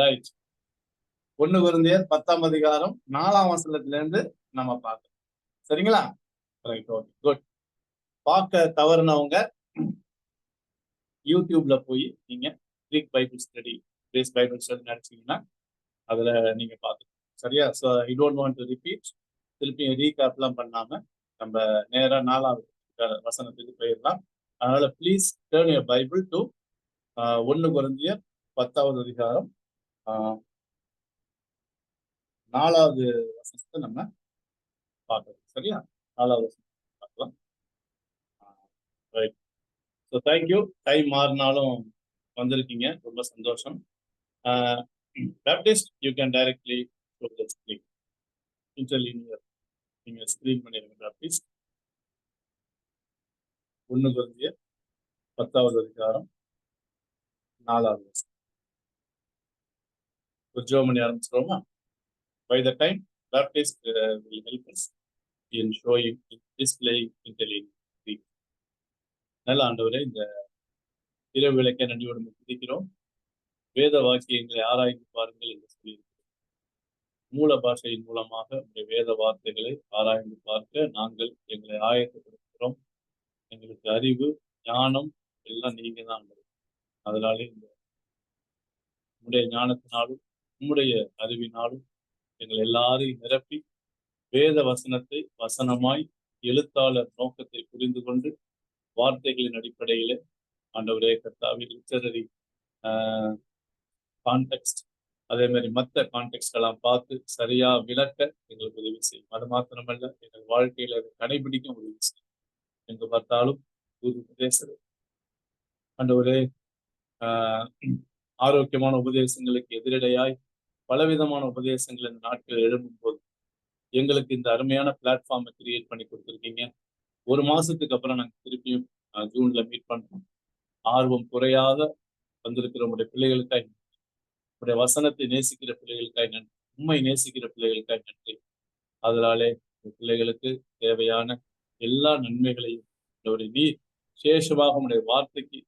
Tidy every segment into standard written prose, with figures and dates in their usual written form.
Right. 1 கொரிந்தியர் 10ஆம் அதிகாரம் 4ஆம் வசனத்துல இருந்து நம்ம பார்க்கணும். சரிங்களா? Right, okay, good. பார்க்க தவறுனவங்க யூடியூப்ல போய் நீங்க Greek Bible study, base Bible study நினைச்சீங்கன்னா அதுல நீங்க பார்க்கணும். சரியா? So I don't want to repeat. திருப்பி ரீகேப்லாம் பண்ணாம நம்ம நேரா 4ஆவது வசனத்துக்கு போயிடலாம். அதனால please turn your Bible to 1 கொரிந்தியர் 10ஆவது அதிகாரம் 4ஆவது வசனத்தை நம்ம பார்க்கணும். சரியா? 4ஆவது வசனத்தை பார்க்கலாம். ரைட். So thank you. டைம் மாறினாலும் வந்திருக்கீங்க, ரொம்ப சந்தோஷம். Baptist you can directly show the screen. Interlinear நீங்க ஸ்க்ரீன் பண்ணிடுங்க. பேப்டிஸ்ட் 1 கொரிந்தியர் 10ஆவது அதிகாரம் 4ஆவது வசனம். ஒரு ஜெபம் பண்ணி ஆரம்பிச்சிடுவோமா? By the time Baptist will help us in showing, displaying interlinear Greek. நல்ல ஆண்டவரே, இந்த இரவு விளக்க நன்றியோடு துதிக்கிறோம். வேத வாக்கியங்களை ஆராய்ந்து பாருங்கள் என்று சொல்லியிருக்கிறோம். மூல பாஷையின் மூலமாக உங்களுடைய வேத வார்த்தைகளை ஆராய்ந்து பார்க்க நாங்கள் எங்களை ஆயத்தப்படுத்துகிறோம். எங்களுக்கு அறிவு, ஞானம் எல்லாம் நீங்க தான். அதனாலே இந்த உங்களுடைய ஞானத்தினாலும் உங்களுடைய அறிவினாலும் எங்கள் எல்லாரையும் நிரப்பி வேத வசனத்தை வசனமாய் எழுத்தாளர் நோக்கத்தை புரிந்து கொண்டு வார்த்தைகளின் அடிப்படையில ஆண்டவரே கர்த்தாவே லிட்டரரி கான்டெக்ஸ்ட், அதே மாதிரி மற்ற கான்டெக்ஸ்ட் எல்லாம் பார்த்து சரியா விளக்க எங்களுக்கு உதவி செய்யும். அது மாத்திரமல்ல, எங்கள் வாழ்க்கையில அதை கடைபிடிக்க உதவி செய்யும். எங்க பார்த்தாலும் ஒரு உபதேசம் ஆண்டவரே ஆரோக்கியமான உபதேசங்களுக்கு எதிரடையாய் பலவிதமான உபதேசங்கள் இந்த நாட்கள் எழும்பும் போது எங்களுக்கு இந்த அருமையான பிளாட்ஃபார்மை கிரியேட் பண்ணி கொடுத்துருக்கீங்க. 1 மாசத்துக்கு அப்புறம் நாங்கள் திருப்பியும் ஜூன்ல மீட் பண்றோம். ஆர்வம் குறையாத வந்திருக்கிற உங்களுடைய பிள்ளைகளுக்காய், உங்களுடைய வசனத்தை நேசிக்கிற பிள்ளைகளுக்காய் நன்றி, உண்மை நேசிக்கிற பிள்ளைகளுக்காய் நன்றி. அதனாலே இந்த பிள்ளைகளுக்கு தேவையான எல்லா நன்மைகளையும் நீர் விசேஷமாக உங்களுடைய வார்த்தைக்கு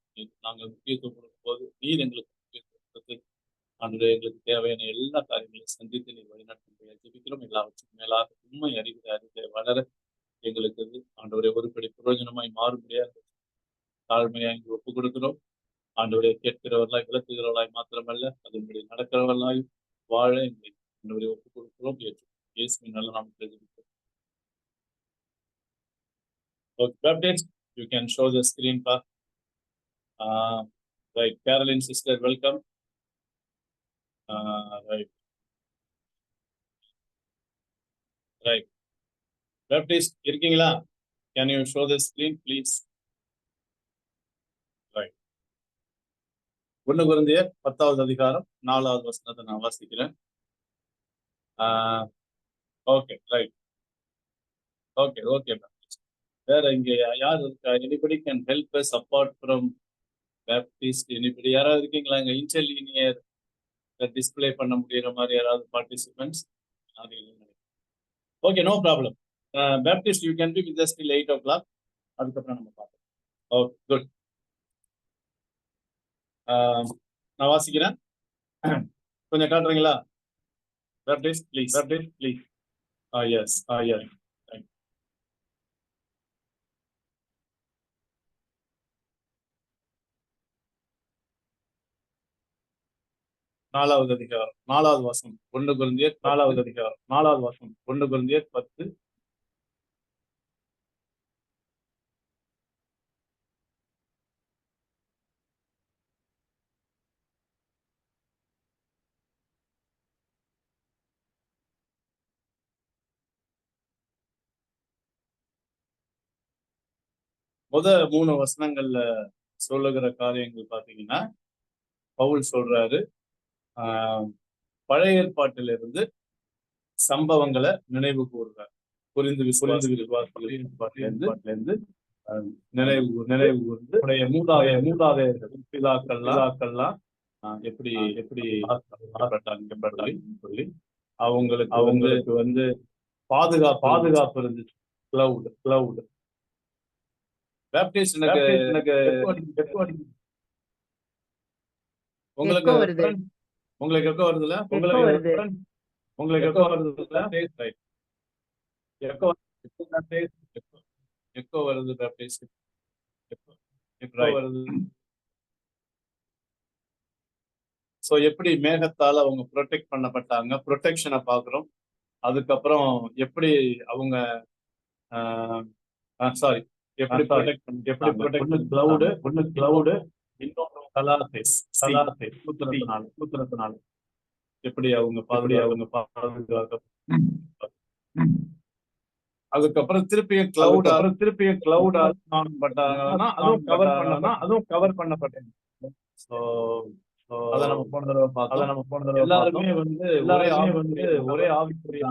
நாங்கள் முக்கியத்துவம் கொடுக்கும் போது நீர் எங்களுக்கு முக்கியத்துவம் கொடுத்து ஆண்டவரே எங்களுக்கு தேவையான எல்லா காரியங்களையும் சந்தித்து நீர் வழிநடத்த ஜெபிக்கிறோம். எல்லாவற்றுக்கும் மேலாக உண்மை அறிவை வளர எங்களுக்கு ஆண்டவரே ஒருபடி பிரயோஜனமாய் மாறுபடியாக தாழ்மையாக இங்கு ஒப்புக் கொடுக்கிறோம். ஆண்டவரை கேட்கிறவர்களாய் விளக்குகிறவர்களாய் மாத்திரமல்ல, அதன்படி நடக்கிறவர்களாய் வாழ எங்களை ஆண்டவரை ஒப்புக் கொடுக்கிறோம். இயேசுவின் நல்ல நாமத்தில் ஜெபிக்கிறோம். Baptist, you can show the screen, pa. Right, Caroline sister, welcome. Right. Right. Baptist, இருக்கீங்களா? Can you show the screen, please? Right. 1 கொரிந்தியர் 10ஆவது அதிகாரம் 4ஆவது வசனத்தை நான் வாசிக்கிறேன். Okay, right. Okay, okay. வேற இங்க யார் இருக்கா? Anybody can help us apart from Baptist? Anybody யாராவது இருக்கீங்களா? இங்க இன்டர்லீனியர் டிஸ்பிளே பண்ண முடியற மாதிரி யாராவது participants? Okay, no problem. Baptist you can be with us till 8 o'clock. அதுக்கப்புறம் நம்ம பார்ப்போம். Okay, good. நான் வாசிக்கிறேன், கொஞ்சம் காட்டுறீங்களா? Baptist please, Baptist please. Yes, yes. 4ஆவது அதிகாரம் 4ஆவது வசனம் 1 கொரிந்தியர் 4ஆவது அதிகாரம் 4ஆவது வசனம் 1 கொரிந்தியர் 10. முதல் 3 வசனங்கள்ல சொல்லுகிற காரியங்கள் பாத்தீங்கன்னா, பவுல் சொல்றாரு பழைய ஏற்பாட்டிலிருந்து சம்பவங்களை நினைவு கூறுறார். புரிந்து விசுவாசத்திலிருந்து நினைவு கூர்ந்து மூதாதையர்கள் பிதாக்கள்லாம் எப்படி சொல்லி அவங்களுக்கு வந்து பாதுகாப்பு இருந்துச்சு. கிளவுட். பேப்டிஸ்ட் எனக்கு உங்களுக்கு உங்களுக்கு எக்கோ வருதுல்ல? எக்கோ வருது. உங்களுக்கு எக்கோ வருதுல்ல? ரைட். எக்கோ எக்கோ வருது பேசு. எக்கோ வருது. ஸோ எப்படி மேகத்தால அவங்க ப்ரொடெக்ட் பண்ணப்பட்டாங்க, ப்ரொடெக்ஷனை பார்க்குறோம். அதுக்கப்புறம் எப்படி அவங்க சாரி எப்படி ப்ரொடெக்ட் ஒண்ணு கிளவுடு இன்னொன்று கலாதேஸ் ஊத்துறதுனால எப்படி அவங்க பாதுகாக்க. அதுக்கப்புறம் திருப்பியும் கிளவுட் பட்டாங்கன்னா அதுவும் கவர் பண்ணப்பட்டது. ஸோ அதை நம்ம போன தடவை பார்த்தோம். எல்லாருமே வந்து ஒரே ஆவிக்குரிய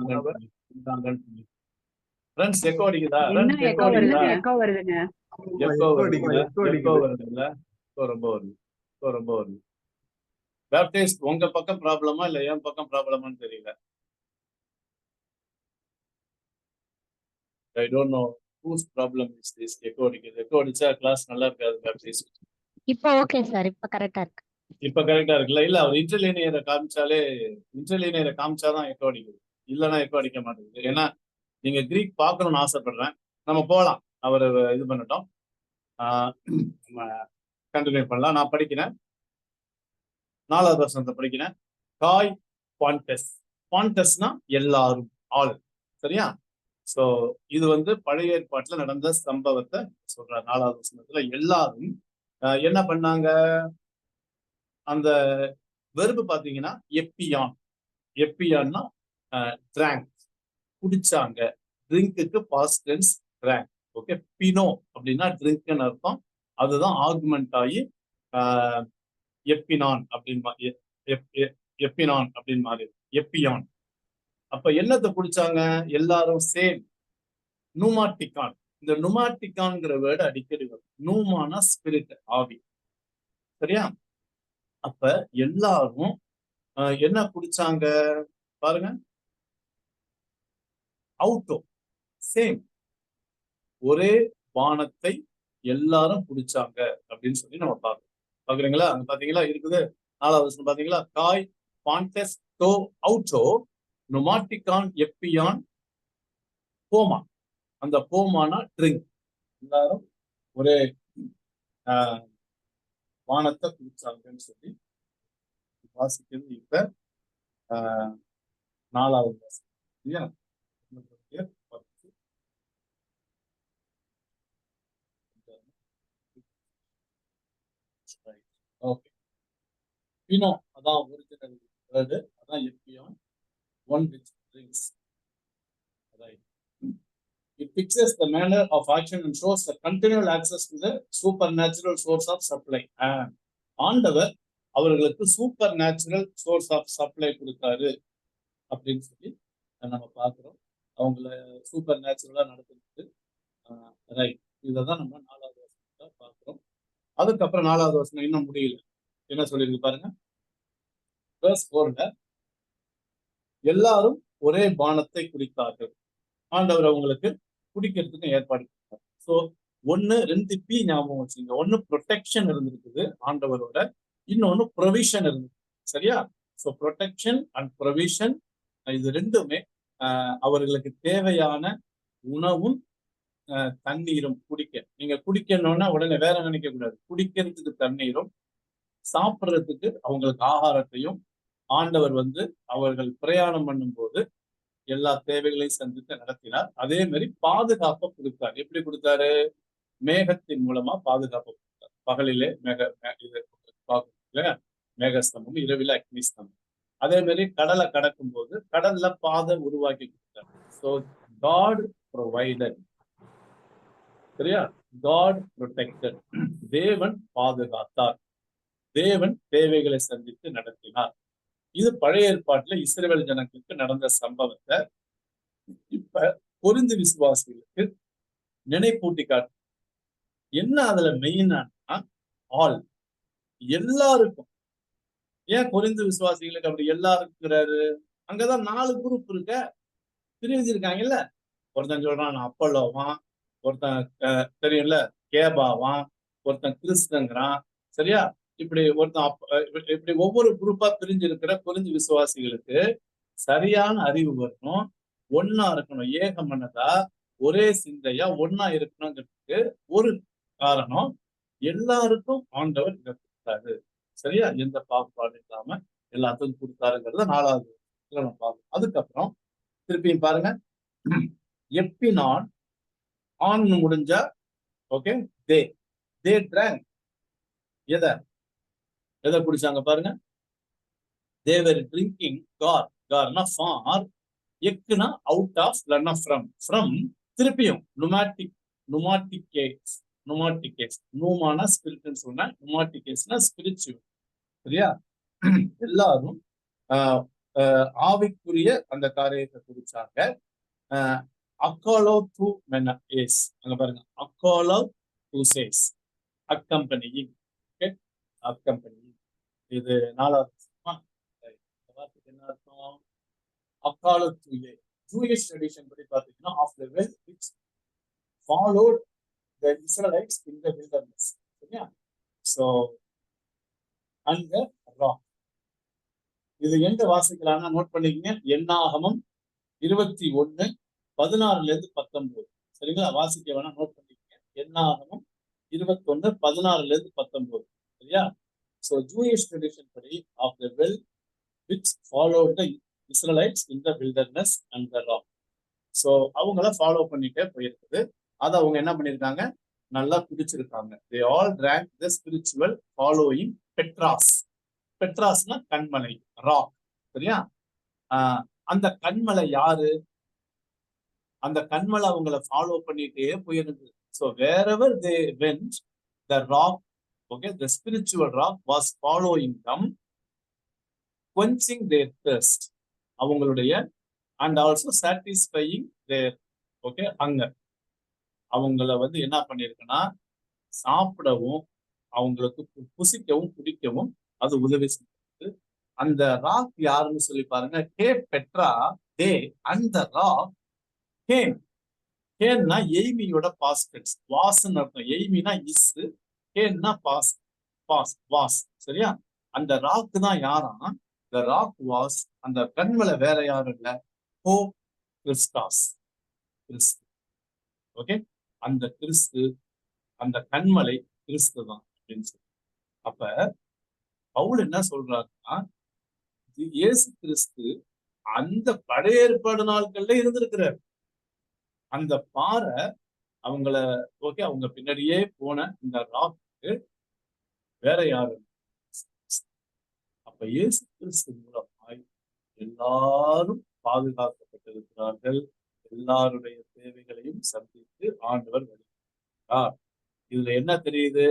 ஃப்ரெண்ட்ஸ் எக்கோ அடிக்குதா? இன்னும் எக்கோ வருதுங்க. எக்கோ வருதுல்ல? எக்கோ ரொம்ப வருது. பேப்டிஸ்ட் உங்க பக்கம் ப்ராப்ளமா இல்ல என் பக்கம் ப்ராப்ளமான்னு தெரியல. I don't know whose problem is this. Echo அடிச்சா கிளாஸ் நல்லா இருக்காது பேப்டிஸ்ட். இப்போ ஓகே சார், இப்போ கரெக்டா இருக்கு. இப்ப கரெக்டா இருக்குல்ல? இல்ல அவர் இன்டர்லீனியரை காமிச்சாதான் எக்கோ அடிக்குது, இல்லைன்னா எக்கோ அடிக்க மாட்டேங்குது. ஏன்னா நீங்க கிரீக் பார்க்கணும்னு ஆசைப்படுறேன். நம்ம போகலாம், அவர் இது பண்ணட்டும், நம்ம கண்டினியூ பண்ணலாம். நான் படிக்கிறேன், 4வது வசனத்தை படிக்கிறேன். காய் பாண்டஸ்னா எல்லாரும், ஆள். சரியா? சோ இது வந்து பழைய ஏற்பாட்டுல நடந்த சம்பவத்தை சொல்ற 4வது வசனத்துல. எல்லாரும் என்ன பண்ணாங்க? அந்த வெர்பு பாத்தீங்கன்னா எப்பியான்னா ட்ராங்க், குடிச்சாங்க. ட்ரிங்க்குக்கு பாஸ்ட் டென்ஸ் ட்ராங்க். ஓகே, பினோ அப்படின்னா ட்ரிங்க்னு அர்த்தம். அதுதான் ஆர்குமெண்ட் ஆகி எப்பினான் அப்படின்னு மாறி எப்பியான். அப்ப என்னத்தை குடிச்சாங்க? எல்லாரும் சேம். நூமாட்டிகான். இந்த நுமாட்டிகான்ங்கிற வேர்டு அடிக்கடி வரும். நூமானா ஸ்பிரிட், ஆவி. சரியா? அப்ப எல்லாரும் என்ன குடிச்சாங்க பாருங்க. அவுட்டோ, சேம், ஒரே பானத்தை எல்லாரும் குடிச்சாங்க அப்படின்னு சொல்லி நம்ம பாக்குறீங்களா? அங்க பாத்தீங்களா இருக்குது 4வது வசனம் பாத்தீங்களா? காய் பாண்டஸ் டோ அவுட்டோ நுமாட்டிகான் எப்பியான் போமா. அந்த போமானா ட்ரிங்க். எல்லாரும் ஒரே பானத்தை குடிச்சாங்கன்னு சொல்லி வாசிக்கிறது. இப்ப 4வது வசனம். சரியா? ஓகே, பினோ அதான் ஒரிஜினல் வேர்டு, அதான் எப்பியான், one which drinks. Right. It fixes the manner of action and shows the continual access to the supernatural source of supply. ஆண்டவர் அவர்களுக்கு supernatural source of supply கொடுத்தாரு அப்படின்னு சொல்லி நம்ம பார்க்கிறோம். அவங்கள சூப்பர் நேச்சுரலா நடத்துறது. ரைட். இதான் நம்ம 4வது வசனத்தை பார்க்கிறோம். அதுக்கப்புறம் 4வது வசனம் இன்னும் முடியல. என்ன சொல்லியிருக்கு பாருங்க. verse 4ல எல்லாரும் ஒரே பானத்தை குடித்தார்கள். ஆண்டவர் அவங்களுக்கு குடிக்கிறதுக்கு ஏற்பாடு பண்ணார். ஸோ 2 பி ஞாபகம் வச்சுங்க. ஒன்னு ப்ரொடெக்ஷன் இருந்திருக்குது ஆண்டவரோட, இன்னொன்னு ப்ரொவிஷன் இருந்தது. சரியா? ஸோ ப்ரொடெக்ஷன் அண்ட் ப்ரொவிஷன், இது ரெண்டுமே அவர்களுக்கு தேவையான உணவும் தண்ணீரும். நீங்க குடிக்கணும்னா உடனே வேற நினைக்க கூடாது. குடிக்கிறதுக்கு தண்ணீரும், சாப்பிட்றதுக்கு அவங்களுக்கு ஆகாரத்தையும் ஆண்டவர் வந்து அவர்கள் பிரயாணம் பண்ணும்போது எல்லா தேவைகளையும் சந்தித்து நடத்தினார். அதே மாதிரி பாதுகாப்பை கொடுத்தார். எப்படி கொடுத்தாரு? மேகத்தின் மூலமா பாதுகாப்பு கொடுத்தார். பகலிலே மேகஸ்தம்பம், இரவில அக்னி ஸ்தம்பம். அதே மாதிரி கடலை கடக்கும் போது கடல்ல பாதை உருவாக்கி கொடுத்தார். So God provided. சரியா? God protected. தேவன் பாதுகாத்தார். தேவன் தேவைகளை சந்தித்து நடத்தினார். இது பழைய ஏற்பாட்டுல இஸ்ரவேல் ஜனங்களுக்கு நடந்த சம்பவத்தை இப்ப கொரிந்து விசுவாசிகளுக்கு நினைப்பூட்டி காட்டு. என்ன அதுல மெயினா ஆல், எல்லாருக்கும். ஏன் கொரிந்து விசுவாசிகளுக்கு அப்படி எல்லாருக்குறாரு? அங்கதான் 4 குரூப் இருக்க, பிரிஞ்சிருக்காங்கல்ல. ஒருத்தன் சொல்றான் நான் அப்பல்லோவான், ஒருத்தன் தெரியும்ல கேபாவான், ஒருத்தன் கிறிஸ்தங்கிறான். சரியா? இப்படி ஒருத்தன் இப்படி ஒவ்வொரு குரூப்பா பிரிஞ்சு இருக்கிற புரிஞ்சு விசுவாசிகளுக்கு சரியான அறிவு வரணும், ஒன்னா இருக்கணும், ஏகமனதா ஒரே சிந்தையா ஒன்னா இருக்கணுங்கிறதுக்கு ஒரு காரணம், எல்லாருக்கும் ஆண்டவர் இதை கொடுத்தாரு. சரியா? எந்த பாகுபாடு இல்லாம எல்லாத்துக்கும் கொடுத்தாருங்கிறத 4வது நம்ம பார்க்கணும். அதுக்கப்புறம் திருப்பியும் பாருங்க, எப்பினான் ஆண் முடிஞ்சா ஓகே, தே தே ட்ராங்க் எதை எதை குடிச்சாங்க பாருங்க, தேவர் ட்ரிங்கிங் கார்னா ஃபார், எக்குனா அவுட் ஆஃப், இல்லைன்னா ஃப்ரம் திருப்பியும் நுமாட்டிகேஸ் நூமானா ஸ்பிரிட்னு சொன்னா, நுமாட்டிகேஸ்னா ஸ்பிரிச்சுவல். சரியா? எல்லாரும் ஆவிக்குரிய அந்த காரியத்தை குடிச்சாங்க. அக்காலோ டூ மென் ஏஸ், அங்க பாருங்க, அக்காலோ டூ சேஸ் அக்கம்பெனியிங். ஓகே, அக்கம்பெனியிங் இது 4வது. வார்த்தைக்கு என்ன அர்த்தம்? அக்காலோ டூ ஜூயிஷ் ட்ரெடிஷன் படி பார்த்தீங்கன்னா, of the well which followed the Israelites in the wilderness. சரியா? ஸோ அங்க ராக் இது எங்க வாசிக்கலாம்னா நோட் பண்ணிக்கங்க, என்னாகமம் 21:16-19. சரிங்களா? வாசிக்க வேணா நோட் பண்ணிக்கங்க, என்னாகமம் 21:16-19. சரியா? ஸோ ஜூயிஷ் ட்ரெடிஷன் படி of the well which followed the Israelites in the wilderness and the rock. So அவங்கள ஃபாலோ பண்ணிட்டே போயிருக்குது. அதை அவங்க என்ன பண்ணியிருக்காங்க, நல்லா குடிச்சிருக்காங்க. They all drank the spiritual following பெட்ராஸ். பெட்ராஸ்னா கண்மலை, ராக். சரியா? அந்த கண்மலை யாரு? அந்த கண்மலை அவங்கள ஃபாலோ பண்ணிட்டே போயிருந்தது. So wherever they went, the rock, okay, the spiritual rock was following them, quenching their thirst, அவங்களுடைய and also satisfying their okay hunger. அவங்கள என்ன பண்ணிருக்குன்னா, சாப்பிடவும் அவங்களுக்கு புசிக்கவும் குடிக்கவும் அது உதவி செஞ்சது. அந்த ராக் யாருன்னு சொல்லி பாருங்க, ஹே பெட்ரா தே அண்ட் த ராக் கேம். கேன்னா எய்மியோட பாஸ்டன்ஸ், வாஸ்ன்னு அர்த்தம். எய்மினா இஸ், கேன்னா வாஸ். சரியா? அந்த ராக் தான் யாராம்? த ராக் வாஸ், அந்த கண்மலை வேற யாரும் இல்ல, ஹோ கிறிஸ்டாஸ், கிறிஸ்து. ஓகே, அந்த கிறிஸ்து, அந்த கண்மலை கிறிஸ்து தான் அப்படின்னு சொல்லி. அப்ப பவுல் என்ன சொல்றாருன்னா, இயேசு கிறிஸ்து அந்த பழைய ஏற்பாடு நாட்கள்ல இருந்திருக்கிறார். அந்த பாறை அவங்கள ஓகே, அவங்க பின்னாடியே போன இந்த ராக்கு வேற யாரும். அப்ப இயேசு கிறிஸ்து மூலமாய் எல்லாரும் பாதுகாக்கப்பட்டிருக்கிறார்கள். எல்லாருடைய தேவைகளையும் சந்தித்து ஆண்டவர் வருகிறார். இதுல என்ன தெரியுது?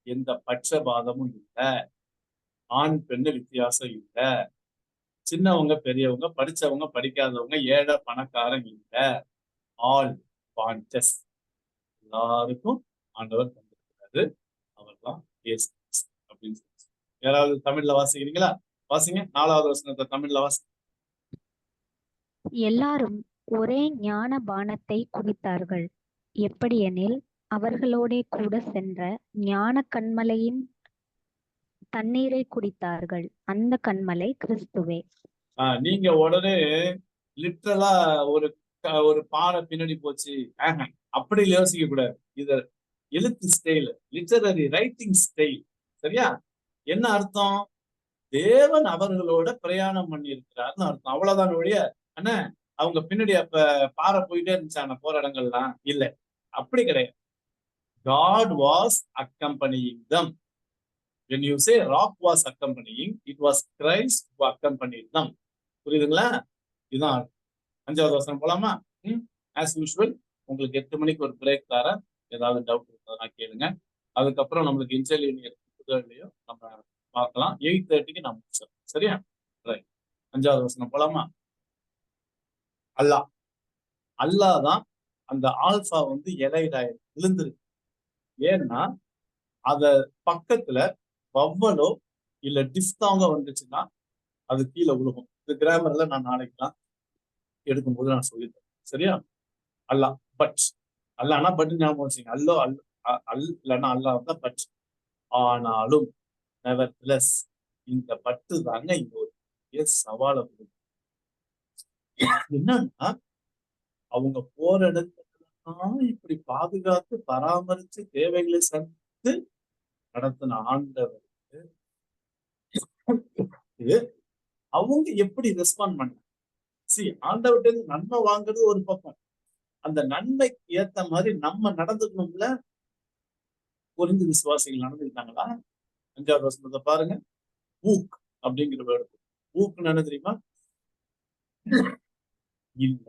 எந்த பட்சபாதமும் இல்லை, ஆண் பெண்ணு வித்தியாசம் இல்லை, சின்னவங்க பெரியவங்க, படிச்சவங்க படிக்காதவங்க, ஏழை பணக்காரங்க இல்லை, ஆல் பான்டஸ், எல்லாருக்கும் ஆண்டவர் தந்திருக்கிறாரு. அவர்தான் இயேசு அப்படின்னு சொல்லி. யாராவது தமிழ்ல வாசிக்கிறீங்களா? வாசிங்க 4வது வசனத்தை தமிழ்ல வாசி. எல்லாரும் ஒரே ஞான பானத்தை குடித்தார்கள். எப்படியெனில் அவர்களோடே கூட சென்ற ஞான கண்மலையின் தண்ணீரை குடித்தார்கள். அந்த கண்மலை கிறிஸ்துவே. நீங்க உடனே லிட்டரலா ஒரு பாறை பின்னாடி போச்சு அப்படி யோசிக்க கூடாது. இது எழுத்து ஸ்டைல், லிட்டரரி ரைட்டிங் ஸ்டைல். சரியா? என்ன அர்த்தம்? தேவன் அவர்களோட பிரயாணம் பண்ணி இருக்கிறாருன்னு அர்த்தம். அவ்வளவுதான் ஒழிய அண்ணா அவங்க பின்னாடி அப்ப பாறை போயிட்டே இருந்துச்சாங்க போற இடங்கள்லாம் இல்ல, அப்படி கிடையாது. God was accompanying them. When you say rock was accompanying, it was Christ who accompanied them. புரியுதுங்களா? இதுதான் 5வது வசனம் போலாமா? ஆஸ் யூஷுவல் உங்களுக்கு 8 மணிக்கு ஒரு பிரேக் தரேன். ஏதாவது டவுட் இருந்தா கேளுங்க. அதுக்கப்புறம் நம்மளுக்கு இன்டெலிஜென்ட் புத்தகங்களையோ நம்ம பார்க்கலாம். 8:30க்கு நம்ம முடிச்சோம். சரியா? ரைட். 5வது வசனம் போலாமா? அல்லாஹ் தான் அந்த ஆல்பா எலைடாய் விழுந்திருக்கு. ஏன்னா அத பக்கத்துல வவ்வலோ இல்ல டிஃப்தாங்க வந்துச்சுன்னா அது கீழே விழுகும். இந்த கிராமர்ல நான் நாளைக்குலாம் எடுக்கும்போது நான் சொல்லித்தரேன். சரியா? அல்லாஹ் பட், அல்லாஹ்னா பட் ஞாபகம் வச்சுங்க. இல்லைன்னா அல்லாஹ் தான் பட். ஆனாலும் நெவர்த்லெஸ். இந்த பட்டு தாங்க இங்க ஒரு பெரிய சவாலை கொடுக்கும். என்னன்னா அவங்க போற இடத்துலாம் இப்படி பாதுகாத்து பராமரிச்சு தேவைகளை சந்தித்து நடத்தின ஆண்டவர் அவங்க எப்படி ரெஸ்பாண்ட் பண்ண ஆண்டவர்கிட்ட இருந்து நன்மை வாங்குறது ஒரு பக்கம், அந்த நன்மைக்கு ஏத்த மாதிரி நம்ம நடந்துக்கணும்ல. புரிஞ்சு விசுவாசிகள் நடந்துக்கிட்டாங்களா? 5வது வசனத்தை பாருங்க. ஊக் அப்படிங்கிற வேர்டு. ஊக்குன்னு என்ன தெரியுமா? இல்ல.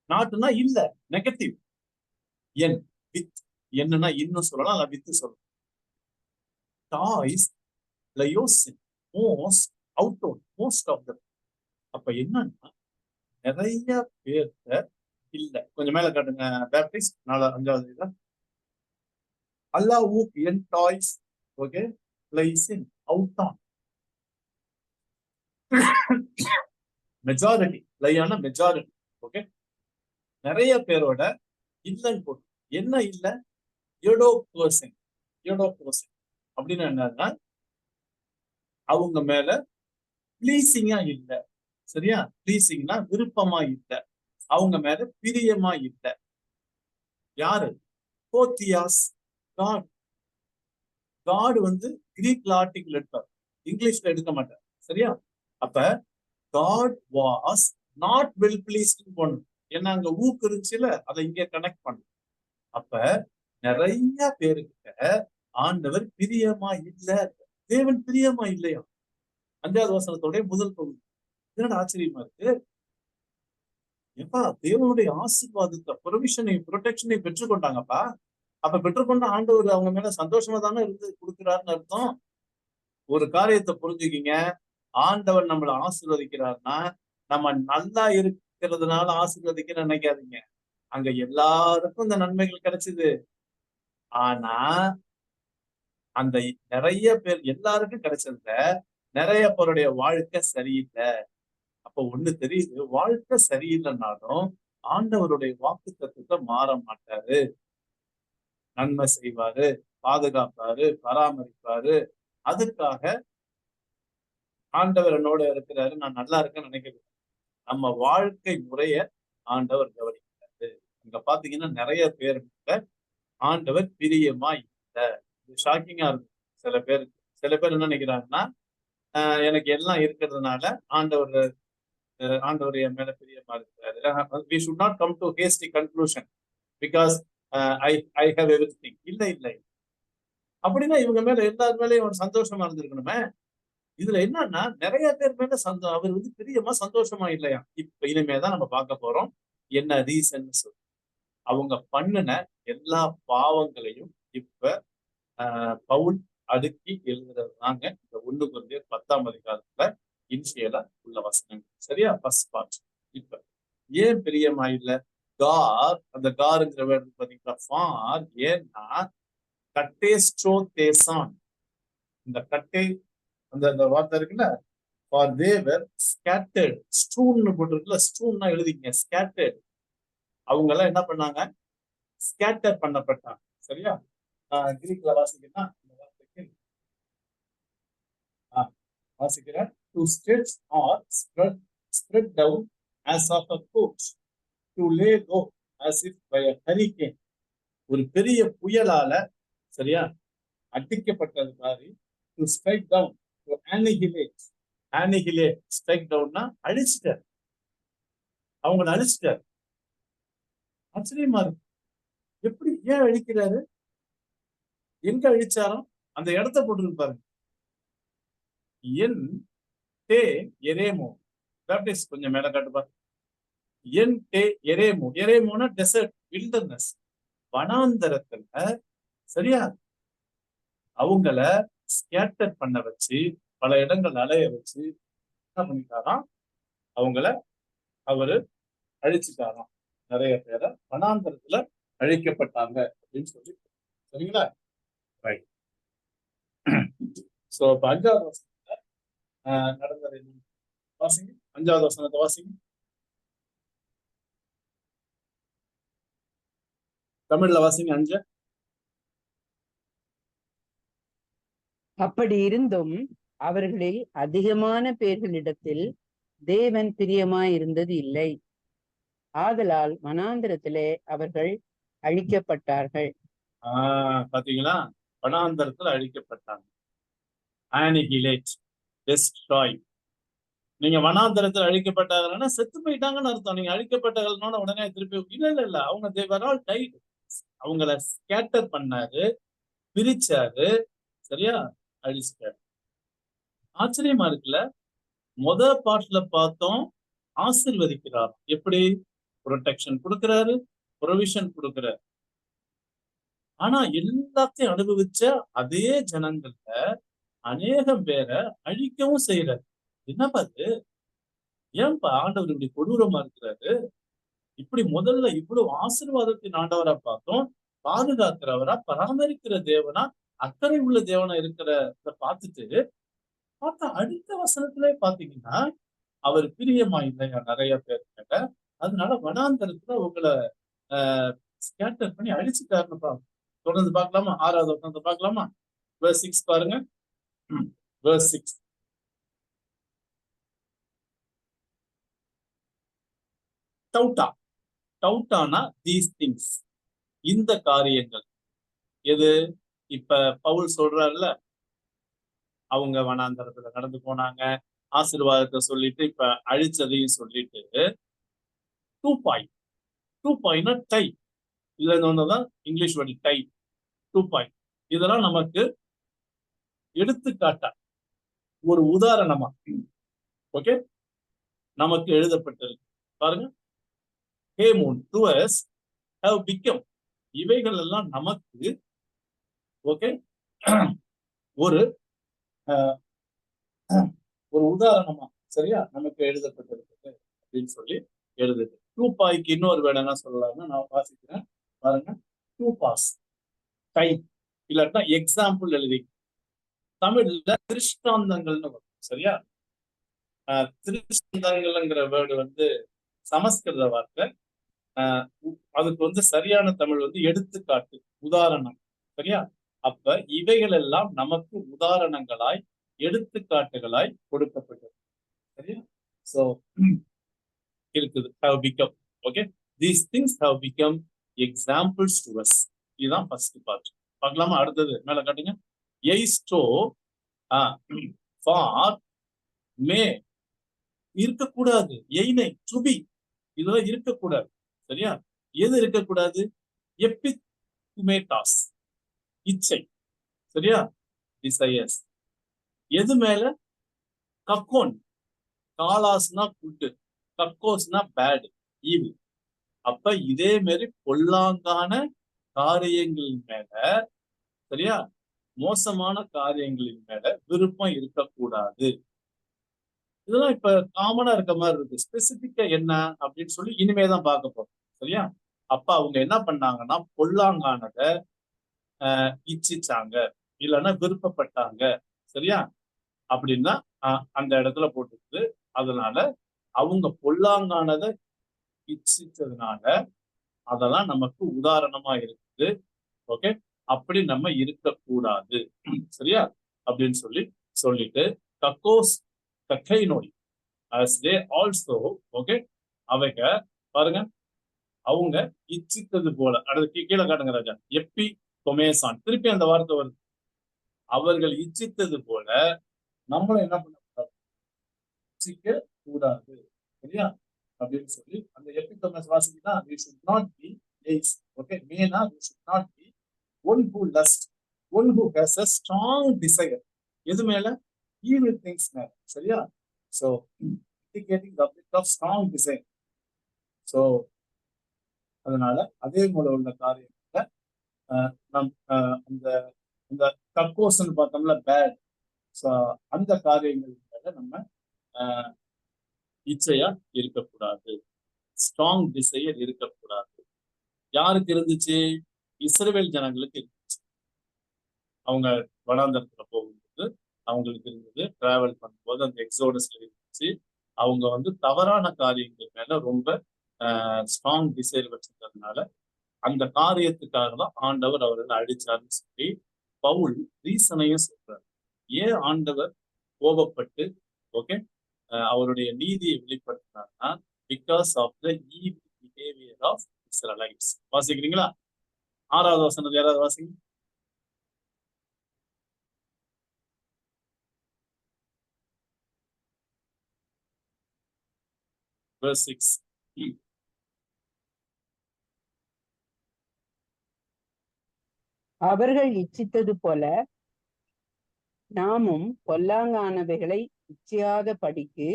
நாட்டுனா இல்ல, நெகட்டிவ். என் வித், என்னன்னா இன்னும் சொல்லலாம், அல்ல வித்து சொல்லலாம். டாய்ஸ் லயோசின் most out most of the. அப்ப என்னன்னா நிறைய பேர்த்த இல்ல. கொஞ்சம் மேல காட்டுங்க. பேப்டிஸ்ட் 5வது இதா. அல்லாஹ் ஊக் என் டாய்ஸ் ஓகே பிளேஸ் இன் அவுட் ஆன் மெஜாரிட்டி. லையான மெஜாரிட்டி. ஓகே, நிறைய பேரோட இல்லைன்னு போட்டு. என்ன இல்ல? எடோ பர்சன். எடோ பர்சன் அப்படின்னு என்னன்னா அவங்க மேல பிளீசிங்கா இல்ல. சரியா? பிளீசிங்னா விருப்பமா இல்ல, அவங்க மேல பிரியமா இல்ல. யாரு? போத்தியாஸ். காட். காட் வந்து கிரீக்ல ஆர்டிகிள் எடுப்பார், இங்கிலீஷ்ல எடுக்க மாட்டார். சரியா? அப்ப God was not well pleased போடணும். ஏன்னா அங்க ஊக்கு இருந்துச்சுல, அதை இங்க கனெக்ட் பண்ணும். அப்ப நிறைய பேருக்கிட்ட ஆண்டவர் பிரியமா இல்ல. தேவன் பிரியமா இல்லையா? 5வது வசனத்தோட முதல் பகுதி. என்னடா ஆச்சரியமா இருக்கு. எப்பா தேவனுடைய ஆசீர்வாதத்தை, பெர்மிஷனை, ப்ரொடெக்ஷனை பெற்றுக்கொண்டாங்கப்பா. அப்ப பெற்றுக்கொண்ட ஆண்டவர் அவங்க மேல சந்தோஷமா தானே இருந்து கொடுக்கிறாருன்னு அர்த்தம். ஒரு காரியத்தை புரிஞ்சுக்கிங்க. ஆண்டவர் நம்மளை ஆசீர்வதிக்கிறாருன்னா நம்ம நல்லா இருக்கிறதுனால ஆசீர்வதிக்க நினைக்காதீங்க. அங்க எல்லாருக்கும் இந்த நன்மைகள் கிடைச்சது. ஆனா அந்த நிறைய பேர் எல்லாருக்கும் கிடைச்சதுல நிறைய பேருடைய வாழ்க்கை சரியில்லை. அப்ப ஒண்ணு தெரியுது, வாழ்க்கை சரியில்லைன்னாலும் ஆண்டவருடைய வாக்கு தத்துவத்தை மாற மாட்டாரு. நன்மை செய்வாரு, பாதுகாப்பாரு, பராமரிப்பாரு. அதுக்காக ஆண்டவர் என்னோட இருக்கிறாரு, நான் நல்லா இருக்கேன்னு நினைக்கிறேன். நம்ம வாழ்க்கை முறைய ஆண்டவர் கவனிக்கிறாரு. இங்க பாத்தீங்கன்னா நிறைய பேர் ஆண்டவர் பிரியமா இல்லை. ஷாக்கிங்கா இருக்கும் சில பேர் என்ன நினைக்கிறாங்கன்னா, எனக்கு எல்லாம் இருக்கிறதுனால ஆண்டவர் என் மேல பிரியமா இருக்கிறாரு. We should not come to hasty conclusion because I have everything. இல்லை. அப்படின்னா இவங்க மேல எல்லார் மேலேயும் ஒரு சந்தோஷமா இருந்திருக்கணுமே. இதுல என்னன்னா நிறைய பேர் மேல அவர் வந்து பிரியமா சந்தோஷமா இல்லையா? இப்ப இனிமேதான் நம்ம பார்க்க போறோம் என்ன ரீசன் சொல்லி. அவங்க பண்ணின எல்லா பாவங்களையும் இப்ப பவுல் அடுக்கி எழுதுறது தாங்க இந்த 1 கொரிந்தியர் 10ஆம் அதிகாரத்துல இனிஷியலா உள்ள வசனங்கள். சரியா? First part. இப்ப ஏன் பிரியமா இல்ல? கார், அந்த காருங்கிற வேர்டு பாத்தீங்களா? ஃபார், ஏன்னா கட்டேஸ்ட்ரோ தேசான். இந்த கட்டை அந்த வார்த்தை இருக்குல்ல, ஃபார் தே வேர் ஸ்கேட்டர்ட். ஸ்ட்ரூன்னு போட்டிருக்குல்ல, ஸ்ட்ரூன்னா எழுதிங்க, ஸ்கேட்டர்ட். அவங்க எல்லாம் என்ன பண்ணாங்க? ஸ்கேட்டர் பண்ணப்பட்டாங்க. சரியா? கிரீக்ல வாசிக்கிறேன். வாசிக்கிறேன். To stretch or spread down as of a coach, to lay low as if by a hurricane. ஒரு பெரிய புயலால, சரியா, அடிக்கப்பட்டது மாதிரி. To strike down, to annihilate. annihilate, strike டவுன்னா அழிச்சிட்டார், அவங்களை அழிச்சிட்டார். ஆச்சரியமா இருக்கு. எப்படி, ஏன் அழிக்கிறாரு? எங்க அழிச்சாலும் அந்த இடத்த போட்டு பாருங்க. என் டே எரேமோ. பேப்டிஸ்ட் கொஞ்சம் மேல காட்டுப்பா. என் டே எரேமோ. எரேமோனா டெசர்ட், வில்டர்னஸ், வனாந்தரத்துல. சரியா? அவங்கள ஸ்கேட்டர் பண்ண வச்சு, பல இடங்கள் அலைய வச்சு என்ன பண்ணிட்டாராம்? அவங்கள அவரு அழிச்சுட்டாராம். நிறைய பேரை வனாந்தரத்துல அழிக்கப்பட்டாங்க அப்படின்னு சொல்லி. சரிங்களா? ரைட். சோ இப்ப 5வது வசனத்துல நடந்தது என்ன? வாசிங்க 5வது வசனத்தை வாசிங்க. தமிழ்ல வாசிங்க 5. அப்படி இருந்தும் அவர்களில் அதிகமான பேர்களிடத்தில் தேவன் பிரியமாயிருந்தது இல்லை. ஆதலால் வனாந்திரத்திலே அவர்கள் அழிக்கப்பட்டார்கள். பாத்தீங்களா, வனாந்தரத்துல அழிக்கப்பட்டாங்க. annihilate, destroy. நீங்க வனாந்தரத்துல அழிக்கப்பட்டாங்கன்னா செத்து போயிட்டாங்கன்னு அர்த்தம். நீங்க அழிக்கப்பட்டாங்கன்னா உடனே திருப்பி இல்ல அவங்க they were all died. அவங்கள ஸ்கேட்டர் பண்ணாரு, பிரிச்சாரு, சரியா, அழிச்சிட்டாரு. ஆச்சரியமா இருக்குல்ல. பாட்டுல பார்த்தோம், ஆசீர்வதிக்கிறார். எப்படி? ப்ரொடெக்ஷன் கொடுக்கிறாரு, ப்ரொவிஷன் கொடுக்கிறாரு. ஆனா எல்லாத்தையும் அனுபவிச்ச அதே ஜனங்கள்ல அநேகம் பேரை அழிக்கவும் செய்யறாரு. என்னப்பா அது? ஏன்பா ஆண்டவர் இப்படி கொடூரமா இருக்கிறாரு? இப்படி முதல்ல இவ்வளவு ஆசீர்வாதத்தின் ஆண்டவரா பார்த்தோம், பாதுகாக்கிறவரா, பராமரிக்கிற தேவனா, அக்கறை உள்ள தேவனா இருக்கிறத பார்த்துட்டு பார்த்தா அடுத்த வசனத்திலே பாத்தீங்கன்னா அவர் பிரியமா இல்லையா நிறைய பேர் கேட்ட. அதனால வனாந்தரத்துல உங்களை ஸ்கேட்டர் பண்ணி அழிச்சுட்டாருன்னு தொடர்ந்து பார்க்கலாமா? 6வது வசனத்தை பார்க்கலாமா? verse 6 பாருங்க. verse 6. டவுட்டானா தீஸ் திங்ஸ், இந்த காரியங்கள். எது? இப்ப பவுல் சொல்றாருல, அவங்க வனாந்தரத்துல நடந்து போனாங்க, ஆசீர்வாதத்தை சொல்லிட்டு இப்ப அழிச்சதையும் சொல்லிட்டு 2 பாயிண்ட். 2 பாயிண்ட்னா டை. இதுல வந்ததான் இங்கிலீஷ் வழி டை. 2 பாயிண்ட். இதெல்லாம் நமக்கு எடுத்துக்காட்டா, ஒரு உதாரணமா, ஓகே, நமக்கு எழுதப்பட்டிருக்கு. பாருங்க. ஹேமோன் டு அஸ் ஹவ் பிகம். இவைகள் எல்லாம் நமக்கு, ஓகே, ஒரு ஒரு உதாரணமா, சரியா, நமக்கு எழுதப்பட்டிருக்கு அப்படின்னு சொல்லி எழுதுது. 2 பாய்க்கு இன்னொரு வேர்டு என்ன சொல்லலாம்னு நான் வாசிக்கிறேன் பாருங்க. 2 பாஸ், டைம், இல்லாட்டா எக்ஸாம்பிள் எழுதி. தமிழ்ல திருஷ்டாந்தங்கள்னு வரும், சரியா. திருஷ்டாந்தங்கள்ங்கிற வேர்டு வந்து சமஸ்கிருத வார்த்தை. அதுக்கு சரியான தமிழ் எடுத்துக்காட்டு, உதாரணம், சரியா. அப்ப இவைகள் எல்லாம் நமக்கு உதாரணங்களாய், எடுத்துக்காட்டுகளாய் கொடுக்கப்பட்டது, சரியா. சோ இருக்குது have become, okay, these things have become examples to us. இதுதான் ஃபர்ஸ்ட் பார்ட். பார்க்கலாமா? அடுத்தது மேல காட்டுங்க. எய்ஸ்டோ ஃபார் மே இருக்கக்கூடாது, எய்னை டு பி, இதெல்லாம் இருக்கக்கூடாது, சரியா. எது இருக்கக்கூடாது? எபித்மேட்டாஸ், இச்சை, சரியா, டிசையர்ஸ். எது மேல? கக்கோன், காலாஸ்னா குட்டு, கக்கோஸ்னா பேட், ஈவில். அப்ப இதே மாதிரி பொல்லாங்கான காரியங்களின் மேல, சரியா, மோசமான காரியங்களின் மேல விருப்பம் இருக்கக்கூடாது. இதெல்லாம் இப்ப காமனா இருக்க மாதிரி இருக்கு. ஸ்பெசிபிக்கா என்ன அப்படின்னு சொல்லி இனிமேதான் பார்க்க போறோம், சரியா. அப்ப அவங்க என்ன பண்ணாங்கன்னா பொல்லாங்கானத இச்சிச்சாங்க, இல்லைன்னா விருப்பப்பட்டாங்க, சரியா. அப்படின்னா அந்த இடத்துல போட்டுருக்கு. அதனால அவங்க பொல்லாங்கானதை இச்சிச்சதுனால அதெல்லாம் நமக்கு உதாரணமா இருக்குது, ஓகே. அப்படி நம்ம இருக்கக்கூடாது, சரியா, அப்படின்னு சொல்லிட்டு கக்கோஸ் கக்கை நோய் as they also, ஓகே, அவங்க பாருங்க, அவங்க இச்சித்தது போல. அடுத்து கீழே காட்டுங்க ராஜா. எப்பி கொமேசான், திருப்பி அந்த வார்த்தை வருது. அவர்கள் இச்சித்தது போல நம்மளும் என்ன பண்ணக்கூடாது? இச்சிக்க கூடாது, சரியா, அப்படின்னு சொல்லி அந்த எபிகமஸ் வாசிக்கினா we should not be lazy, okay. Mena we should not be one who lust, one who has a strong desire. எது மேல? evil things மேல, சரியா. so indicating the bit of strong desire. so அதனால அதே போல உள்ள காரியத்துல நம் அந்த இந்த கக்கோஸ்ன்னு பார்த்தோம்ல, பேட், அந்த காரியங்கள் மேல நம்ம இச்சையா இருக்கக்கூடாது, ஸ்ட்ராங் டிசையர் இருக்கக்கூடாது. யாருக்கு இருந்துச்சு? இஸ்ரவேல் ஜனங்களுக்கு இருந்துச்சு. அவங்க வனாந்தரத்துல போகும்போது அவங்களுக்கு இருந்தது. டிராவல் பண்ணும்போது அந்த எக்ஸோடஸ்ல இருந்துச்சு. அவங்க தவறான காரியங்கள் மேல ரொம்ப ஸ்ட்ராங் டிசைர் வச்சிருந்ததுனால அந்த காரியத்துக்காக தான் ஆண்டவர் அவர்கள் அடிச்சாருன்னு சொல்லி பவுல் ரீசனையும் சொல்றாரு. ஏன் ஆண்டவர் கோபப்பட்டு ஓகே அவருடைய நீதியை வெளிப்படுத்தினார்னா because of the evil behaviour of Israelites. வாசிக்கிறீங்களா? 6வது வசனம் யாராவது வாசிங்க. verse 6. அவர்கள் இச்சித்தது போல நாமும் பொல்லாங்கானவைகளை இச்சியாத படிக்கு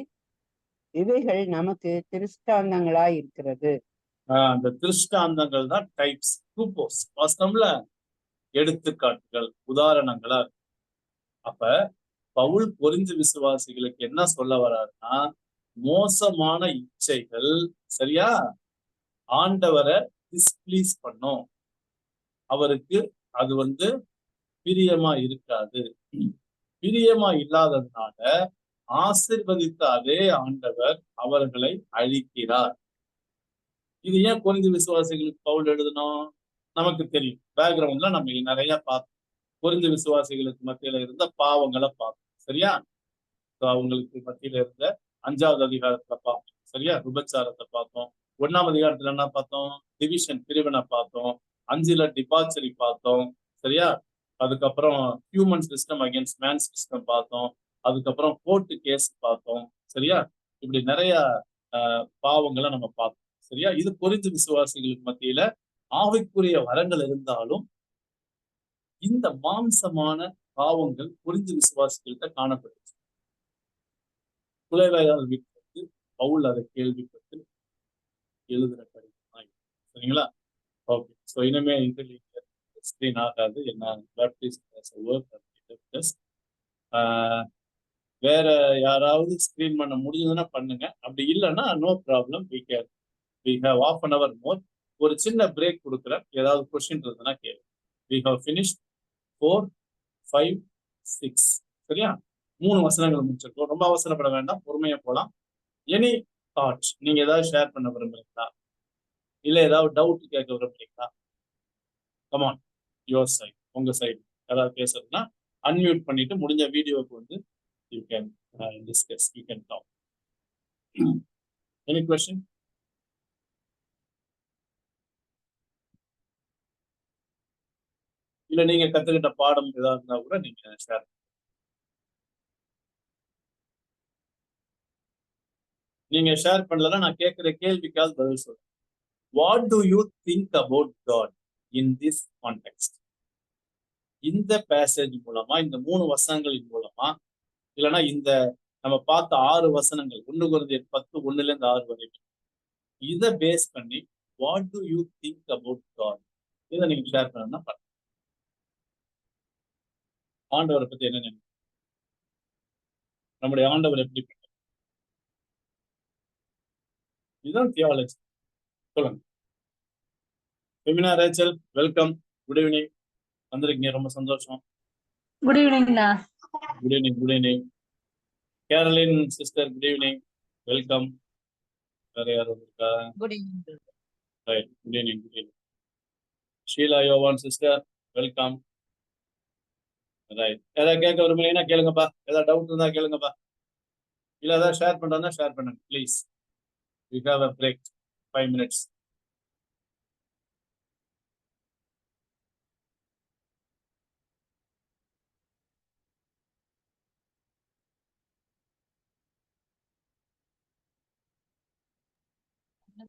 இவைகள் நமக்கு திருஷ்டாந்தங்களாய் இருக்கிறது. அந்த திருஷ்டாந்தங்கள் தான் டைப்ஸ், குரூப்போஸ், வாஸ்தவம்ல எடுத்துக்காட்டுகள், உதாரணங்களா. அப்ப பவுல் கொரிந்து விசுவாசிகளுக்கு என்ன சொல்ல வர்றாருன்னா, மோசமான இச்சைகள் சரியா ஆண்டவரை டிஸ்பிளீஸ் பண்ணும், அவருக்கு அது பிரியமா இருக்காது. பிரியமா இல்லாததுனால ஆசீர்வதித்த அதே ஆண்டவர் அவர்களை அழிக்கிறார். இது ஏன் கொரிந்து விசுவாசிகளுக்கு பவுல் எழுதணும்? நமக்கு தெரியும், பேக்ரவுண்ட்ல நம்ம நிறைய பார்த்தோம். கொரிந்து விசுவாசிகளுக்கு மத்தியில இருந்த பாவங்களை பார்த்தோம் சரியா. அவங்களுக்கு மத்தியில இருந்த 5வது அதிகாரத்துல பார்த்தோம் சரியா, விபச்சாரத்தை பார்த்தோம். 1ஆம் அதிகாரத்துல என்ன பார்த்தோம்? டிவிஷன், பிரிவினை பார்த்தோம். 5ல டிபார்ச்சரி பார்த்தோம் சரியா. அதுக்கப்புறம் human system against man system பார்த்தோம். அதுக்கப்புறம் கோர்ட்டு கேஸ் பார்த்தோம் சரியா. இப்படி நிறைய பாவங்களை நம்ம பார்த்தோம் சரியா. இது கொரிந்து விசுவாசிகளுக்கு மத்தியில ஆவிக்குரிய வரங்கள் இருந்தாலும் இந்த மாம்சமான பாவங்கள் கொரிந்து விசுவாசிகள்கிட்ட காணப்பட்டுச்சு. குலைவாயால் வீட்டுக்கு பவுல் அதை கேள்விப்பட்டு எழுதுற கடிதம் சரிங்களா. ஓகே, ஸோ இனிமே ஸ்கிரீன் ஆகாது. வேற யாராவது ஸ்கிரீன் பண்ண முடிஞ்சதுன்னா பண்ணுங்க, அப்படி இல்லைன்னா no problem. we have half an hour more. ஒரு சின்ன பிரேக் கொடுக்குறேன், ஏதாவது கொஸ்டின் இருந்ததுன்னா கேளு. we have finished 4, 5, 6 சரியா. 3 வசனங்கள் முடிச்சிருக்கோம். ரொம்ப அவசரப்பட வேண்டாம், பொறுமையா போலாம். எனி தாட், நீங்க ஏதாவது ஷேர் பண்ண விரும்புறீங்களா, இல்ல ஏதாவது டவுட் கேட்க விரும்புறீங்களா? கமான், யுவர் சைட், உங்க சைடு ஏதாவது பேசுறதுன்னா அன்மியூட் பண்ணிட்டு முடிஞ்ச வீடியோவுக்கு you can discuss, you can talk. Any question? இல்ல நீங்க கத்துக்கிட்ட பாடம் ஏதாவது இருந்தா கூட நீங்க ஷேர். நீங்க ஷேர் பண்ணலன்னா நான் கேட்கிற கேள்விக்காவது பதில் சொல்றேன். What do you think about God in this context? இந்த பேசேஜ் மூலமா, இந்த 3 வசனங்களின் மூலமா, இல்லைன்னா இந்த நம்ம பார்த்த 6 வசனங்கள், 1 Corinthians 10 1-6 வரைக்கும், இதை பேஸ் பண்ணி what do you think about God, இதை நீங்க ஷேர் பண்ணணும்னா பாருங்க. ஆண்டவரை பத்தி என்ன நினைக்கிறீங்க? நம்முடைய ஆண்டவர் எப்படி? இதுதான் தியாலஜி. சொல்லுங்க. Femina, Rachel, welcome, good evening. வந்திருக்கீங்க, ரொம்ப சந்தோஷம். குட் ஈவினிங்ண்ணா. Good evening, good evening. Caroline sister, good evening, welcome. வேற யார் வந்திருக்கா? Good evening. Right, good evening, good evening. Sheela யோவான் சிஸ்டர், வெல்கம். ரைட், ஏதாவது கேட்க விரும்புறீங்கன்னா கேளுங்கப்பா, ஏதாவது டவுட் இருந்தா கேளுங்கப்பா, இல்ல ஏதாவது ஷேர் பண்றதா ஷேர் பண்ணுங்க please. We have a break, 5 minutes.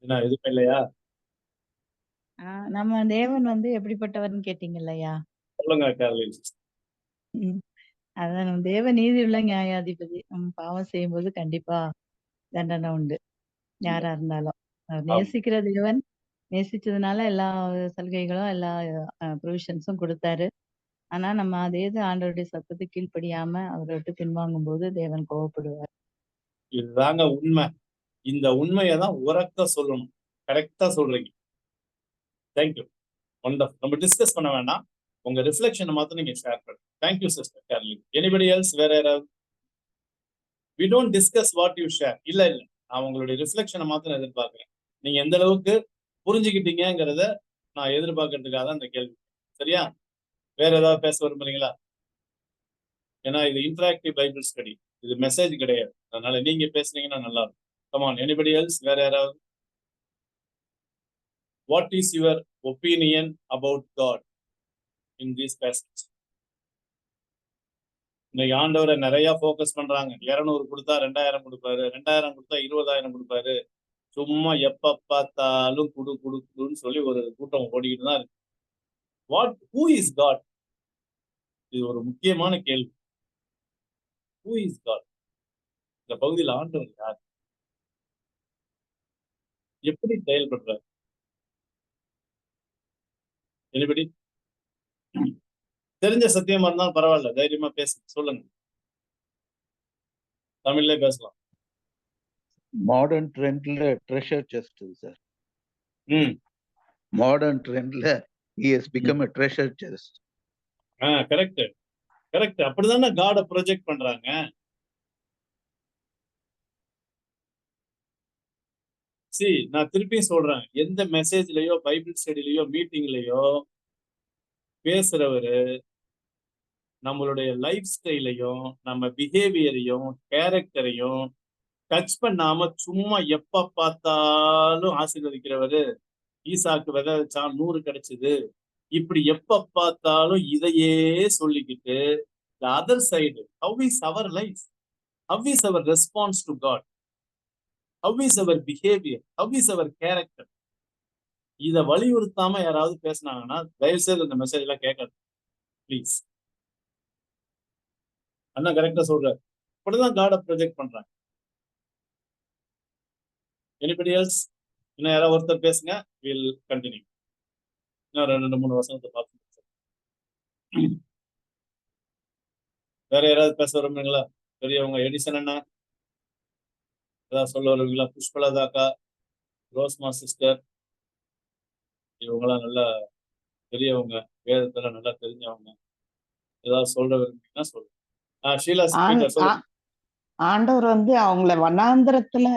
என்ன எதுவும் இல்லையா? நம்ம தேவன் எப்படிப்பட்டவர்னு கேட்டீங்க இல்லையா? சொல்லுங்க கேரளின். அதான், தேவ நீதி உள்ள நியாயாதிபதி. பாவம் செய்யும்போது கண்டிப்பா தண்டனை உண்டு, யாரா இருந்தாலும். நேசிக்கிற தேவன், நேசிச்சதுனால எல்லா சலுகைகளும் எல்லா ப்ரொவிஷன்ஸும் கொடுத்தாரு. ஆனா நம்ம அதே ஆண்டவருடைய சத்தத்துக்கு கீழ்ப்படியாம அவரை விட்டு பின்வாங்கும் போது தேவன் கோவப்படுவார். இதுதாங்க உண்மை. இந்த உண்மையை தான் உரக்க சொல்லணும். கரெக்டா சொல்றீங்க. Thank you, wonderful. நம்ம டிஸ்கஸ் பண்ண வேண்டாம், உங்க ரிஃப்ளெக்ஷனை மாத்திரம் நீங்க ஷேர் பண்ணுங்க. Thank you sister Caroline. Anybody else? வேற யாராவது? We don't discuss what you share. இல்ல இல்ல, நான் உங்களுடைய ரிஃப்ளெக்ஷனை மாத்திரம் எதிர்பார்க்கிறேன். நீங்க எந்த அளவுக்கு புரிஞ்சுக்கிட்டீங்கிறத நான் எதிர்பார்க்கறதுக்காக தான் இந்த கேள்வி. சரியா? வேற ஏதாவது பேச விரும்புறீங்களா? ஏன்னா இது இன்டராக்டிவ் பைபிள் ஸ்டடி, இது மெசேஜ் கிடையாது. அதனால நீங்க பேசுனீங்கன்னா நல்லா இருக்கும். Come on, anybody else? வேற யாராவது? What is your opinion about God in this passage? இன்னைக்கு ஆண்டவரை நிறைய ஃபோக்கஸ் பண்றாங்க. 200 கொடுத்தா 2000 கொடுப்பாரு, 2000 கொடுத்தா 20,000 கொடுப்பாரு. சும்மா எப்ப பார்த்தாலும் குடுன்னு சொல்லி ஒரு கூட்டம் ஓடிக்கிட்டு தான் இருக்கு. Who is God? இது ஒரு முக்கியமான கேள்வி. Who is God? இந்த பகுதியில் ஆண்டவர் யார்? எப்படி செயல்படுறாரு? எனிபடி? தெரிஞ்ச சத்தியமா இருந்தாலும் பரவாயில்ல, தைரியமா பேசுங்க, சொல்லுங்க. தமிழ்ல பேசலாம். மாடர்ன் ட்ரெண்ட்ல ட்ரெஷர் செஸ்ட் சார். ம் மாடர்ன் ட்ரெண்ட்ல he has become a treasure chest. Correct correct. அப்படிதானே காட ப்ரொஜெக்ட் பண்றாங்க. நான் திருப்பியும் சொல்றேன், எந்த மெசேஜ்லயோ பைபிள் ஸ்டடிலயோ மீட்டிங்லயோ பேசுறவரு நம்மளுடைய லைஃப் ஸ்டைலையும் நம்ம பிஹேவியரையும் கேரக்டரையும் டச் பண்ணாம சும்மா எப்ப பார்த்தாலும் ஆசீர்வதிக்கிறவரு, ஈசாக்கு விதை வச்சா 100 கிடைச்சது, இப்படி எப்ப பார்த்தாலும் இதையே சொல்லிக்கிட்டு the other side, how is our life? How is our response to God? How is our behavior? How is our character? இதை வலியுறுத்தாம யாராவது பேசினாங்கன்னா தயவு செய்து இந்த மெசேஜ் எல்லாம் கேட்காது ப்ளீஸ். அண்ணா கரெக்டா சொல்றாரு. இப்படிதான் காட ப்ரொஜெக்ட் பண்றாங்க. Anybody else? இன்னும் யாராவது ஒருத்தர் பேசுங்க, வில் கண்டினியூ. இன்னும் 2-3 வசனத்தை பார்த்து வேற யாராவது பேச வருவீங்களா? பெரியவங்க எடிசன் அண்ணா ஏதாவது சொல்ல வருவீங்களா? புஷ்பலதாக்கா, ரோஸ்மா சிஸ்டர், இவங்கெல்லாம் நல்லா பெரியவங்க, வேதத்துல நல்லா தெரிஞ்சவங்க, ஏதாவது சொல்ற விரும்புறீங்கன்னா சொல்லுங்க. ஷீலா ஸ்பீக்கர் சொல்லுங்க. ஆண்டவர் அவங்கள வனாந்திரத்துல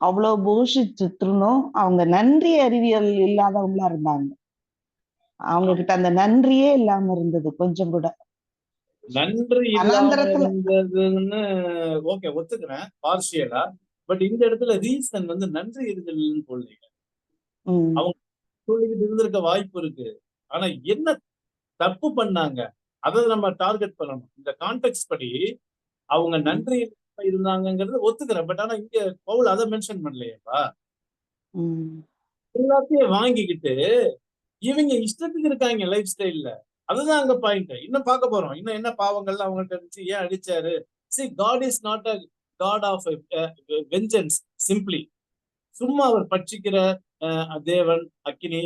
அவ்வளவு போஷிச்சுனும் அவங்க நன்றி அறிவியல் இல்லாதவங்களா இருந்தாங்க. அவங்க கிட்ட அந்த நன்றியே இல்லாம இருந்தது கொஞ்சம் கூட. நன்றி இல்லாம இருந்ததுன்னு ஓகே ஒத்துக்கிறேன் பார்ஷியலா. பட் இந்த இடத்துல ரீசன் நன்றி இருந்ததுன்னு சொல்றீங்க. அவங்க சொல்லிக்கிட்டு இருந்திருக்க வாய்ப்பு இருக்கு. ஆனா என்ன தப்பு பண்ணாங்க அதை நம்ம டார்கெட் பண்ணணும். இந்த கான்டெக்ட் படி அவங்க நன்றி இருந்தாங்கிறது ஒத்துக்கிறேன். பட் ஆனா இங்க பவுல் அதை மென்ஷன் பண்ணலையேப்பா. எல்லாத்தையும் வாங்கிக்கிட்டு இவங்க இஷ்டத்துக்கு இருக்காங்க லைஃப் ஸ்டைல்ல. அதுதான் அங்க பாயிண்ட். இன்னும் பார்க்க போறோம், இன்னும் என்ன பாவங்கள்லாம் அவங்கள்ட்ட இருந்துச்சு, ஏன் அடிச்சாரு. God is not a God of vengeance simply. சும்மா அவர் பட்சிக்கிற தேவன், அக்கினி,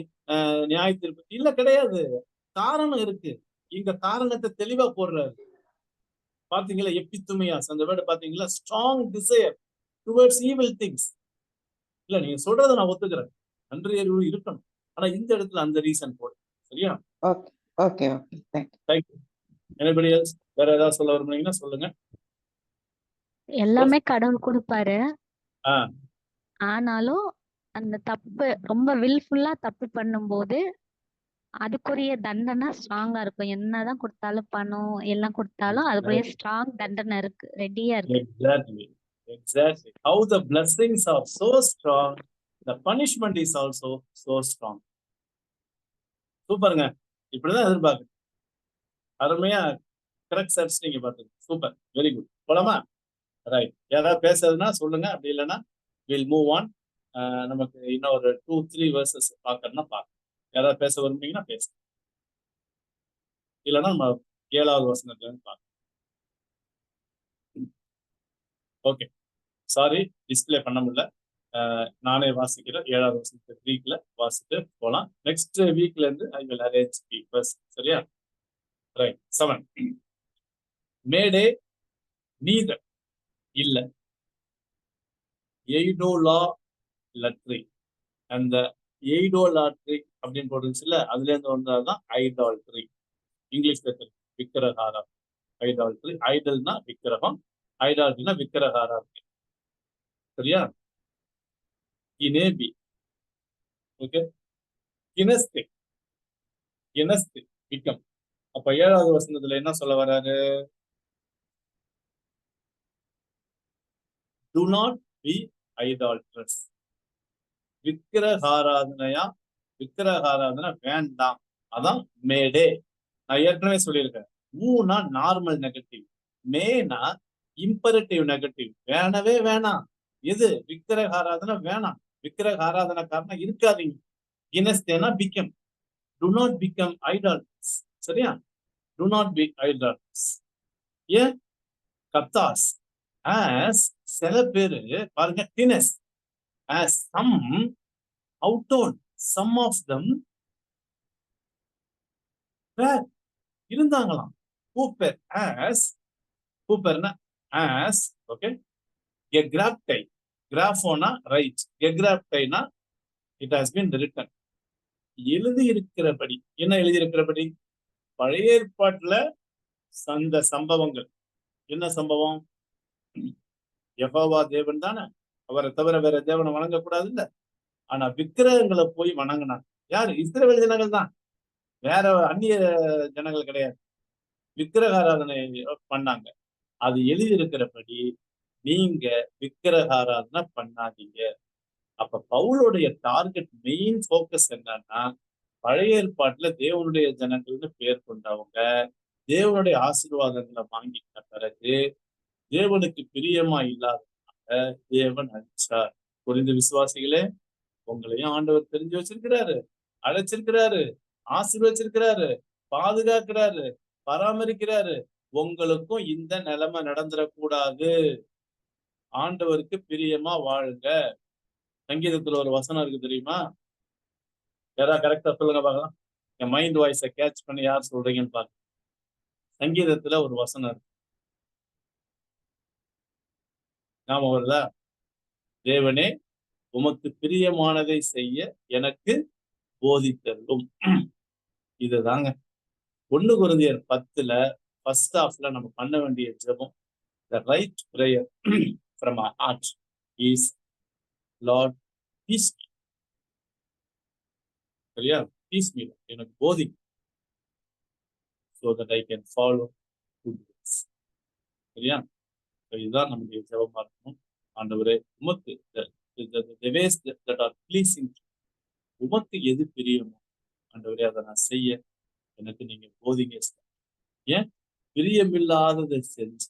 நியாய தீர்ப்பு இல்ல, கிடையாது. காரணம் இருக்கு. இங்க காரணத்தை தெளிவா போடுறாரு. பாத்தீங்களா எப்பித்துமையாஸ் அந்த வேர்டு பாத்தீங்களா? Strong desire towards evil things. இல்ல நீங்க சொல்றதை நான் ஒத்துக்கிறேன், நன்றி அறிவு இருக்கணும். ஆனா இந்த இடத்துல அந்த ரீசன் போடு. சரியா? Okay okay thank you. Anybody else? வேற ஏதாவது சொல்ல விரும்புறீங்கன்னா சொல்லுங்க. எல்லாமே கடவுள் கொடுப்பாரு. ஆனாலும் அந்த தப்பு ரொம்ப வில்ஃபுல்லா தப்பு பண்ணும்போது அதுக்குரிய தண்டனை ஸ்ட்ராங்கா இருக்கும். என்னதான் கொடுத்தாலும் பணம் எல்லாம் கொடுத்தாலும் அதுக்குரிய ஸ்ட்ராங் தண்டனை இருக்கு, ரெடியா இருக்கு. Exactly. How the blessings are so strong, the punishment is also so strong. சூப்பருங்க. இப்படிதான் எதிர்பார்க்கு. அருமையா கரெக்ட் சர்ச் நீங்க பாத்துங்க. Super, very good. போலாமா? ரைட். யாராவது பேசுறதுன்னா சொல்லுங்க, அப்படி இல்லைன்னா வில் மூவ் ஆன். நமக்கு இன்னும் ஒரு 2-3 verses பார்க்கணும்னா பார்க்க. யாராவது பேச விரும்புறீங்கன்னா பேச, இல்லைன்னா நம்ம 7வது வசனத்துல இருந்து பார்க்க. ஓகே, சாரி டிஸ்பிளே பண்ண முடியல. நானே வாசிக்கிறேன். 7வது வசனத்தை வீக்ல வாசிட்டு போலாம். நெக்ஸ்ட் வீக்ல இருந்து ஐ வில் அரேஞ்ச் ஸ்பீக்கர்ஸ். சரியா? ரைட். 7. மேடே நீதர் இல்ல எய்டோலாட்ரி. அந்த எய்டோலாட்ரி அப்படின்னு போட்டுச்சுல, அதுல இருந்து வந்ததுதான் ஐடால்ட்ரி. இங்கிலீஷ்ல விக்கிரகாரம். ஐடால்ட்ரி, ஐடல்னா விக்கிரகம், ஐடால்ட்ரினா விக்கிரகாரம். சரியா? கினேபி, ஓகே, கினஸ்திக், கினஸ்திக் விக்கம். அப்ப 7வது வசனத்துல என்ன சொல்ல வர்றாரு? Do not be idolaters. விக்கிரகாராதனையா, விக்கிரகாராதனை வேண்டாம். அதான் மேடே. நான் ஏற்கனவே சொல்லியிருக்கேன். ஊனா நார்மல் நெகட்டிவ், மேனா இம்பரேட்டிவ் நெகட்டிவ். வேணவே வேணாம். எது? விக்கிரகாராதனை வேணாம். விக்கிரகாராதனை காரணம் இருக்காதீங்க. கினஸ்தேனா become. Do not become idolaters. சரியா? Do not be idolaters. ஏன்? கத்தாஸ் ஆஸ் சில பேரு பாருங்க, டினஸ் as some outward, some of them were இருந்தாங்களாம். கூப்பர் as, கூப்பர்னா as, ஓகே. எக்ராப்டை, கிராஃபோனா ரைட், எக்ராப்டைனா இட் ஹாஸ் பீன் ரிட்டன். எழுதி இருக்கிறபடி. என்ன எழுதி இருக்கிறபடி? பழைய ஏற்பாட்டுல அந்த சம்பவங்கள். என்ன சம்பவம்? யெகோவா தேவன் தானே, அவரை தவிர வேற தேவனை வணங்கக்கூடாது இல்ல. ஆனா விக்கிரகங்களை போய் வணங்கினாங்க. யாரு? இஸ்ரவேல் ஜனங்கள் தான், வேற அந்நிய ஜனங்கள் கிடையாது. விக்கிரகாராதனை பண்ணாங்க. அது எழுதி இருக்கிறபடி நீங்க விக்கிரகாராதனை பண்ணாதீங்க. அப்ப பவுலுடைய டார்கெட், மெயின் போக்கஸ் என்னன்னா, பழைய ஏற்பாட்டுல தேவனுடைய ஜனங்கள்னு பேர் கொண்டவங்க தேவனுடைய ஆசீர்வாதங்களை வாங்கிட்ட பிறகு தேவனுக்கு பிரியமா இல்லாதனால தேவன் அழிச்சார். புரிந்த விசுவாசிகளே, உங்களையும் ஆண்டவர் தெரிஞ்சு வச்சிருக்கிறாரு, அழைச்சிருக்கிறாரு, ஆசீர்வச்சிருக்கிறாரு, பாதுகாக்கிறாரு, பராமரிக்கிறாரு. உங்களுக்கும் இந்த நிலைமை நடந்துடக்கூடாது. ஆண்டவருக்கு பிரியமா வாழுங்க. சங்கீதத்துல ஒரு வசனம் இருக்கு தெரியுமா? யாராவது கரெக்டா சொல்லுங்க பார்க்கலாம். என் மைண்ட் வாய்ஸை கேட்ச் பண்ணி யார் சொல்றீங்கன்னு பாருங்க. சங்கீதத்துல ஒரு வசனம் இருக்கு, நாம வருதா? தேவனே, உமக்கு பிரியமானதை செய்ய எனக்கு போதித்தருளும். இதுதாங்க 1 கொரிந்தியர் 10 ஃபர்ஸ்ட் ஹாஃப்ல நம்ம பண்ண வேண்டிய ஜெபம். The right prayer from our heart is, Lord, teach me. சரியா? Teach me, எனக்கு போதி, so that I can follow good ways. சரியா? இதுதான் நம்முடைய ஜெபமா இருக்கணும். ஆண்டவரே, உமக்கு the ways that are pleasing, உமக்கு எது பிரியமோ ஆண்டவரே அதை நான் செய்ய எனக்கு நீங்க போதிங்க. ஏன்? பிரியமில்லாததை செஞ்சு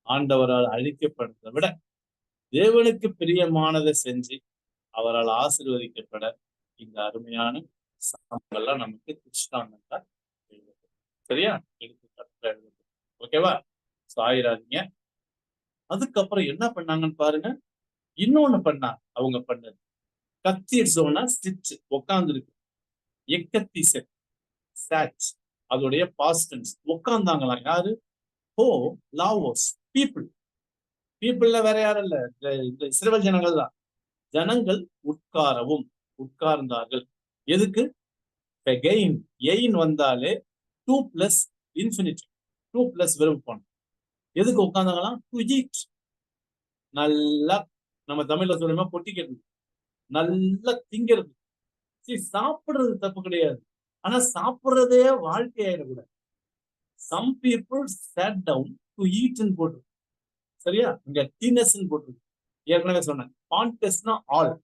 ஆண்டவரால் அழிக்கப்படுறதை விட தேவனுக்கு பிரியமானதை செஞ்சு அவரால் ஆசீர்வதிக்கப்பட இந்த அருமையான சம்பவங்கள்லாம் நமக்கு திருஷ்டாந்தங்களா. சரியா? எடுத்துக்காட்டுல எழுதுது. ஓகேவா? ஆயிராதீங்க. அதுக்கப்புறம் என்ன பண்ணாங்கன்னு பாருங்க. இன்னொன்னு பண்ணாங்க. அவங்க பண்ணது கத்தீர்சோனா ஸ்டிச், உட்கார்ந்து இருக்கு. எக்கத்தி செட் சாட், அதோடைய பாஸ்ட் டென்ஸ். உட்கார்ந்தாங்களாம். யாரு? ஹோ லாவோஸ், பீப்புள். பீப்புள்ல வேற யாரும் இல்ல, இந்த இஸ்ரவேல் ஜனங்கள் தான். ஜனங்கள் உட்காரவும், உட்கார்ந்தார்கள். எதுக்கு? எயின் வந்தாலே 2 + இன்ஃபினிட்டிவ், 2 + வெறும் போன. எதுக்கு உட்கார்ந்தாங்களாம்? To eat. நல்லா நம்ம தமிழ்ல சொல்லுமா, பொட்டிக்கிறது, நல்லா திங்கிறது. சாப்பிடுறது தப்பு கிடையாது, ஆனா சாப்பிடுறதே வாழ்க்கையாயிடக்கூடாது. Some people sat down to eat ன்னு போட்டு. சரியா? இங்க டீனஸ் போட்டு. ஏற்கனவே சொன்னேன், பாண்டஸ்னா ஆல்,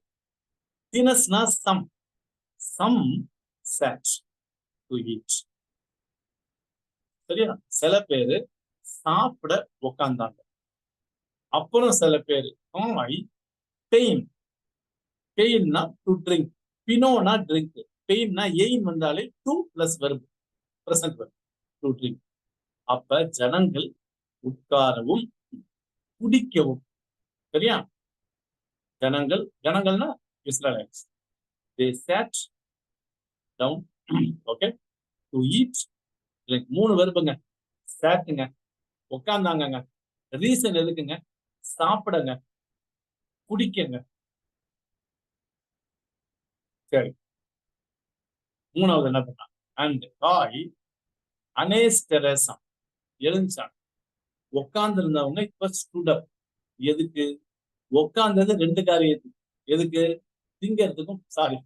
டீனஸ்னா some. Some sat to eat. சரியா? சில பேரு சாப்பிட உட்கார்ந்தாங்க. அப்புறம் சில பேரு பெயின், பெயின்னா டு ட்ரிங்க், பினோனா ட்ரிங்க், பெயின்னா எயின் வந்தாலே 2 + verb, present verb, to drink. அப்ப ஜனங்கள் உட்காரவும் குடிக்கவும். சரியா? ஜனங்கள்னா இஸ்ரவேல்ஸ். they sat down, okay, to eat, drink. 3 வெர்புங்க. சாட்டுங்க, உட்கார்ந்தாங்க. ரீசன் எதுக்குங்க? சாப்பிடுங்க, குடிக்கங்க. சரி, 3வது என்ன பண்ணா? அண்ட் காய் அனேஸ்டரசம், எழுந்தாங்க. உட்கார்ந்து இருந்தவங்க இப்ப ஸ்டூட் அப். எதுக்கு? உட்கார்ந்தது 2 காரியத்துக்கு. எதுக்கு? திங்கிறதுக்கும், சாரி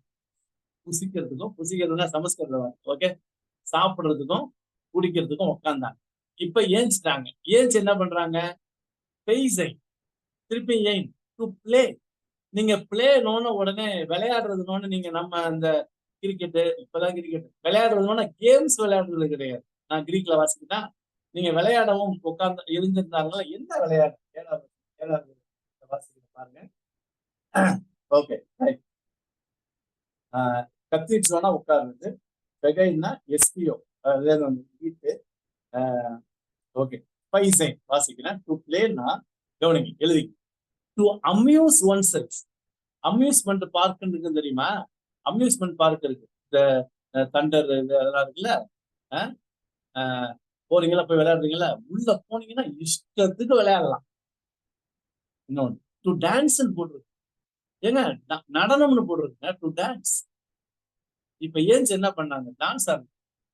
புசிக்கிறதுக்கும். புசிக்கிறதுனா சமஸ்கிருதம், ஓகே. சாப்பிடுறதுக்கும் குடிக்கிறதுக்கும் உட்கார்ந்தாங்க. இப்ப ஏஞ்சிட்டாங்க. ஏஞ்சி என்ன பண்றாங்க? பெய்சை, திருப்பி எய்ம் டு பிளே. நீங்க பிளேனோன்னு உடனே விளையாடுறதுனோன்னு நீங்க நம்ம அந்த கிரிக்கெட்டு, இப்பதான் கிரிக்கெட் விளையாடுறதுனோட கேம்ஸ் விளையாடுறது கிடையாது. நான் கிரீக்ல வாசிக்கிட்டா நீங்க விளையாடவும் உட்கார்ந்து இருந்திருந்தாங்களா? என்ன விளையாடு? ஏழாவது வாசிக்கிற பாருங்க. Okay right. கத்திரிச்சோன்னா உட்கார்றது, பெகைன்னா எஸ்பிஓ வீட்டு. ஓகே பைசை வாசிக்கிறேன். டு பிளேன்னா கவனிங்க எழுதி. To amuse oneself. Amusement park இருக்கு தெரியுமா? அம்யூஸ்மெண்ட் பார்க் இருக்கு. இந்த தண்டர் அதெல்லாம் இருக்குல்ல, போறீங்களா போய் விளையாடுறீங்களா? உள்ள போனீங்கன்னா இஷ்டத்துக்கு விளையாடலாம். இன்னொன்று டு டான்ஸ் போட்டிருக்கு. ஏங்க நடனம்னு போட்டிருக்குங்க, டு டான்ஸ். இப்ப ஏன்ஸ் என்ன பண்ணாங்க? டான்ஸ் ஆடுங்க.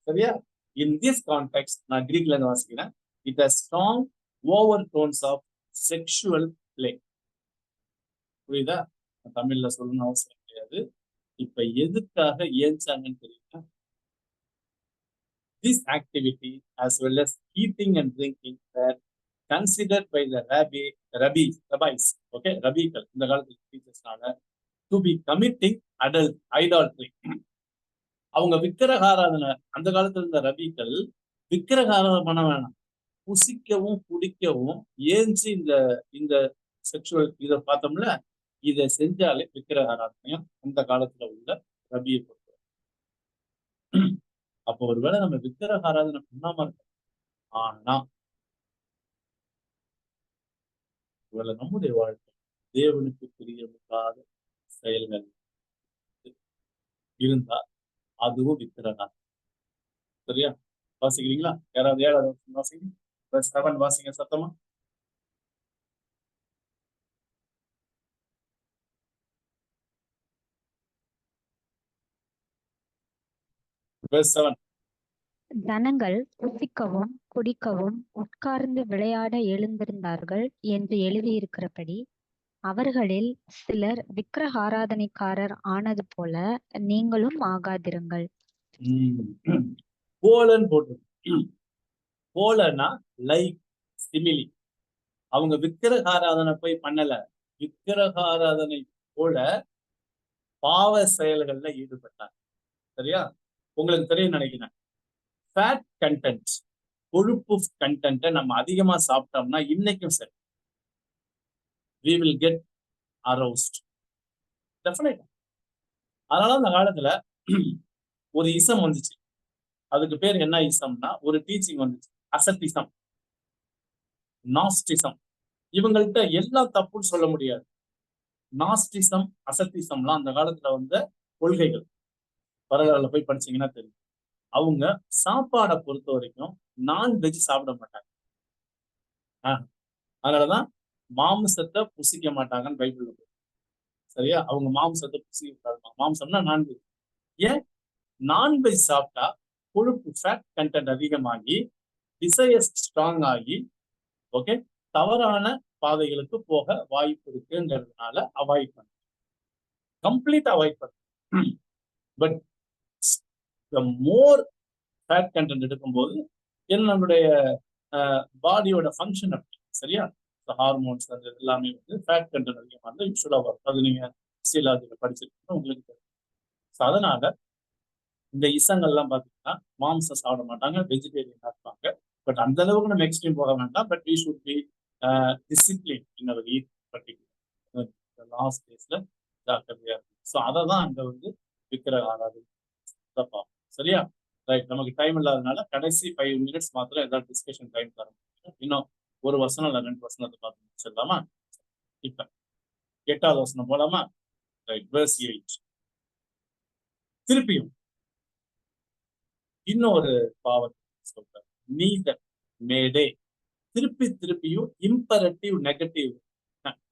சரியா? இன் திஸ் கான்டெக்ட் நான் கிரீக்ல இருந்து வாசிக்கிறேன். It has strong overtones of sexual play. புரியுதா? தமிழ்ல சொல்லணும்னு அவசியம் கிடையாது. இப்ப எதுக்காக ஏன்ச்சாங்கன்னு தெரியுமா? This activity as well as eating and drinking were considered by the rabbis, okay, ரபிகள் இந்த காலத்துல டீச்சர்ஸ்னால to be committing idolatry. அவங்க விக்கிரகாராதனை, அந்த காலத்துல இருந்த ரபிகள் விக்கிரகாராதனை பண்ண வேணாம், புசிக்கவும் குடிக்கவும் ஏஞ்சி இந்த செக்ஷுவல் இதை பார்த்தோம்ல, இதை செஞ்சாலே விக்கிரகாராதனையும் அந்த காலத்துல உள்ள ரபியை பொறுத்த. அப்போ ஒருவேளை நம்ம விக்கிரகாராதனை பண்ணாம இருக்கோம், ஆனா ஒருவேளை நம்முடைய வாழ்க்கை தேவனுக்கு பிரியமில்லாத செயல்கள் இருந்தா அதுவும் விக்கிரகாரம். சரியா? வாசிக்கிறீங்களா? யாராவது 7வது வாசிங்க. 7 வாசிங்க சத்தமா. ஜனங்கள் புசிக்கவும் குடிக்கவும் உட்கார்ந்து விளையாட எழுந்திருந்தார்கள் என்று எழுதியிருக்கிறபடி அவர்களில் சிலர் விக்கிரகாராதனைக்காரர் ஆனது போல நீங்களும் ஆகாதிருங்கள். போலன்னு போட்டு, போலனா லைக் சிமிலி. அவங்க விக்கிரகாராதனை போய் பண்ணல, விக்கிரகாராதனை போல பாவ செயல்கள்ல ஈடுபட்டாங்க. சரியா? உங்களுக்கு தெரியும் நினைக்கிறேன். ஃபேட் கண்டென்ட், கொழுப்பு கண்டென்ட்டை நம்ம அதிகமா சாப்பிட்டோம்னா இன்னைக்கும் சரி we will get aroused definitely. அதனால அந்த காலத்துல ஒரு இசம் வந்துச்சு. அதுக்கு பேர் என்ன இசம்னா, ஒரு டீச்சிங் வந்துச்சு, அசத்திசம், நாஸ்டிசம். இவங்கள்ட்ட எல்லாம் தப்புன்னு சொல்ல முடியாது. நாஸ்டிசம் அசத்திசம்லாம் அந்த காலத்துல வந்த கொள்கைகள். வரலாறுல போய் படிச்சீங்கன்னா தெரியும். அவங்க சாப்பாடை பொறுத்த வரைக்கும் நான்வெஜ் சாப்பிட மாட்டாங்க. அதனாலதான் மாம்சத்தை புசிக்க மாட்டாங்கன்னு பைபிள்ல போய். சரியா? அவங்க மாம்சத்தை புசிக்க, மாம்சம்னா நான்வெஜ். ஏன்? நான்வெஜ் சாப்பிட்டா கொழுப்பு ஃபேட் கண்டென்ட் அதிகமாகி டிசையர்ஸ் ஸ்ட்ராங் ஆகி, ஓகே, தவறான பாதைகளுக்கு போக வாய்ப்பு இருக்குங்கிறதுனால அவாய்ட் பண்ண, கம்ப்ளீட் அவாய்ட் பண்ண. பட் மோர் ஃபேட் கண்டென்ட் எடுக்கும்போது நம்மளுடைய பாடியோட ஃபங்க்ஷன் அப்படி. சரியா? ஹார்மோன்ஸ் அது எல்லாமே வந்து ஃபேட் கண்டென்ட் அதிகமாக இருந்தால் யூஸ்வலாக வரும். அது நீங்க பிசியலாஜியில் படிச்சிருக்கீங்க, உங்களுக்கு தெரியும். ஸோ அதனால இந்த இசங்கள்லாம் பார்த்தீங்கன்னா மாம்சம் சாப்பிட மாட்டாங்க, வெஜிடேரியனாக இருப்பாங்க. பட் அந்த அளவுக்கு நம்ம எக்ஸ்ட்ரீம் போக வேண்டாம். But we should be discipline in our eat particular last டேஸ்ல ஜாக்கிரதையா இருக்கு. ஸோ அதை தான் அங்கே வந்து விக்கிரக ஆராதனை பார்ப்போம். சரியா? ரைட். நமக்கு டைம் இல்லாதனால கடைசி 5 minutes மாத்திரம் ஏதாவது டிஸ்கஷன் டைம் தர முடியும். இன்னும் ஒரு வசனம் இல்லை 2 வசனத்தை பார்த்து முடிச்சிடலாமா? இப்ப 8வது வசனம் போலாமா? ரைட். verse 8. திருப்பியும் இன்னொரு பாவத்தை சொல்றாரு, நீதர் மேடே. திருப்பியும் இம்பரட்டிவ் நெகட்டிவ்,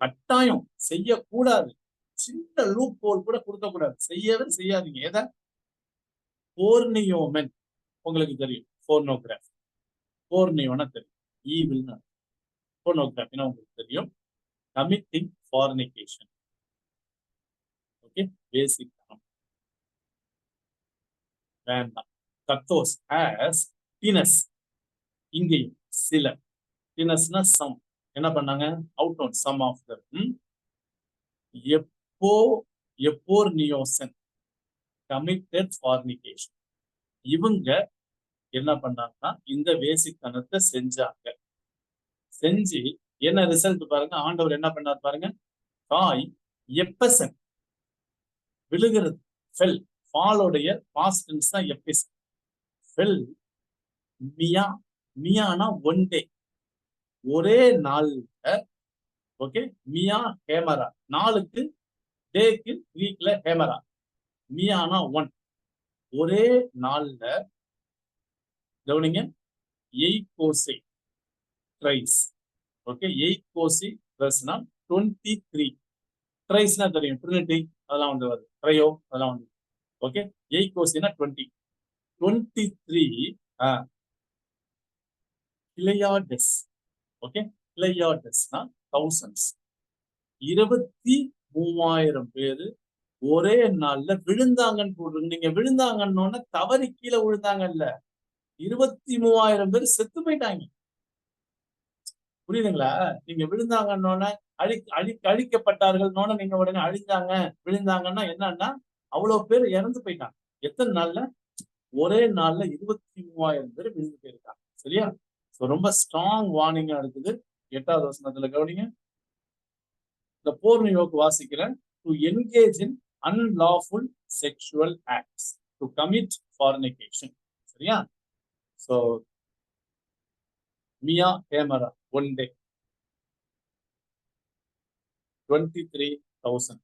கட்டாயம் செய்யக்கூடாது, சின்ன லூப் ஹோல் கூட கொடுக்க கூடாது, செய்யவே செய்யாதீங்க. எதை? போர்னியோமென். உங்களுக்கு தெரியும் போர்னோகிராஃபி. போர்னியோனா தெரியும், ஈவில். போர்னோகிராஃபினா உங்களுக்கு தெரியும், கமிட்டிங் ஃபார்னிகேஷன். ஓகே, பேசிக் வேண்டாம். கத்தோஸ் ஆஸ் டினஸ், இங்கேயும் சில. டினஸ்னா சம், என்ன பண்ணாங்க? Out on some of them எப்போர் நியோசன் கமிட்டட் ஃபார்னிகேஷன். இவங்க என்ன பண்ணாங்கன்னா இந்த வேசித்தனத்தை செஞ்சாங்க. செஞ்சு என்ன ரிசல்ட் பாருங்க, ஆண்டவர் என்ன பண்ணார் பாருங்க. காய் எப்பசன் விழுகிறது, ஃபெல். ஃபாலோடைய பாஸ்ட் டென்ஸ் தான் எப்பிசன். ஃபெல் மியா, மியானா ஒன் டே, ஒரே நாள்ல. ஓகே, மியா ஹேமரா, நாளுக்கு, டேக்கு கிரீக்ல ஹேமரா, மியானா ஒன், ஒரே நாள்ல. கவனிங்க, எய்கோசே ட்ரைஸ். ஓகே, எய்கோசி பிளஸ்னா 23. ட்ரைஸ்னா தெரியும், ட்ரினிட்டி அதெல்லாம் வந்து வருது, ட்ரையோ அதெல்லாம் வந்து. ஓகே, எய்கோசினா 20, 23 கிளையாடஸ். ஓகே, கிளையாடஸ்னா thousands, 23,000 பேரு ஒரே நாள்ல விழுந்தாங்கன்னு போடுறீங்க. நீங்க விழுந்தாங்கன்னு தவறி கீழே விழுந்தாங்கல்ல, 23,000 பேர் செத்து போயிட்டாங்க. புரியுதுங்களா? நீங்க விழுந்தாங்கன்னு அழிக்கப்பட்டார்கள், நீங்க உடனே அழிஞ்சாங்க விழுந்தாங்கன்னா என்னன்னா அவ்வளவு பேர் இறந்து போயிட்டாங்க. எத்தனை நாள்ல? ஒரே நாள்ல 23,000 பேர் விழுந்து போயிருக்காங்க. சரியா? ரொம்ப ஸ்ட்ராங் வார்னிங்கா இருக்குது. 8வது வசனத்துல கவனிங்க. இந்த போர் நியோக்கு வாசிக்கிறேன். To engage in unlawful sexual acts, to commit fornication. சரியா? சோ மியா ஹேமரா ஒன் டே 23,000.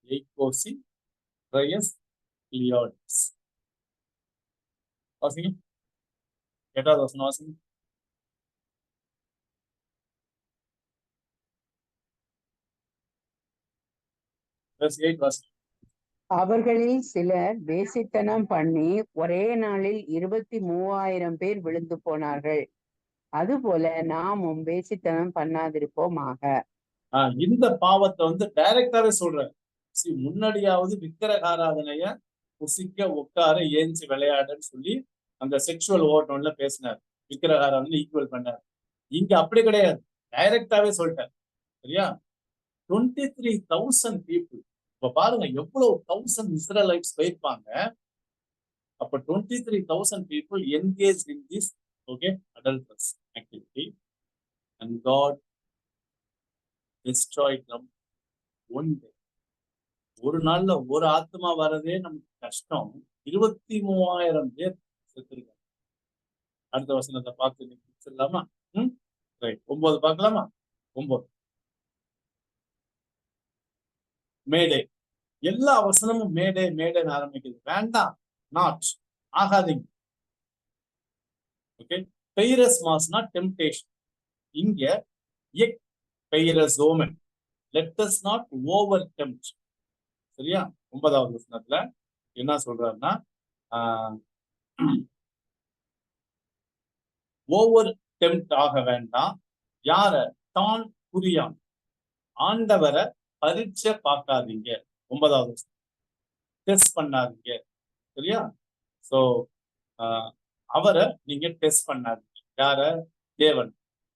எய்கோசி ட்ரையஸ் கிளியாடஸ். வாசிங்க 8வது வசனம் வாசிங்க. verse 8 வாசிங்க. அவர்களில் சிலர் வேசித்தனம் பண்ணி ஒரே நாளில் 23,000 பேர் விழுந்து போனார்கள். அதுபோல நாமும் வேசித்தனம் பண்ணாதிருப்போமாக. இந்த பாவத்தை வந்து டைரக்டாவே சொல்றேன். முன்னாடியாவது விக்கிரக ஆராதனைய புசிக்க, உட்கார, ஏஞ்சி விளையாடுன்னு சொல்லி அந்த செக்ஷுவல் ஓவர்டோன்ல பேசினார். விக்கிரக ஆராதனை ஈக்குவல் பண்ணார். இங்க அப்படி கிடையாது, டைரக்டாவே சொல்லிட்டார். சரியா? 23,000 பீப்புள். இப்ப பாருங்க எவ்வளவு 1000 இஸ்ரேலைட்ஸ் போயிருப்பாங்க. அப்ப 23,000 people engaged in this adulterous activity, and God destroyed them one day. ஒரு நாள்ல ஒரு ஆத்மா வரதே நமக்கு கஷ்டம். 23,000 பேர் செத்துருக்காங்க. அடுத்த வசனத்தை பார்த்து நிச்சயலாமா? ரைட், 9 பார்க்கலாமா? 9 மேடே. எல்லா வசனமும் மேடே மேடேன்னு ஆரம்பிக்குது. வேண்டாம், நாட், ஆகாதீங்க. ஓகே, பெய்ரஸ் மாஸ்னா டெம்டேஷன். இங்க எக் பெய்ரஸ் ஓமன், let us not over tempt. சரியா? 9வது வசனத்துல என்ன சொல்றாருன்னா, ஓவர் டெம்ப்ட் ஆக வேண்டாம். யார? தான் புரியான், ஆண்டவரை பரீட்சை பார்க்காதீங்க. 9வது டெஸ்ட் பண்ணாதீங்க. சரியா? சோ அவரை நீங்க டெஸ்ட் பண்ணாதீங்க. யார? தேவன்.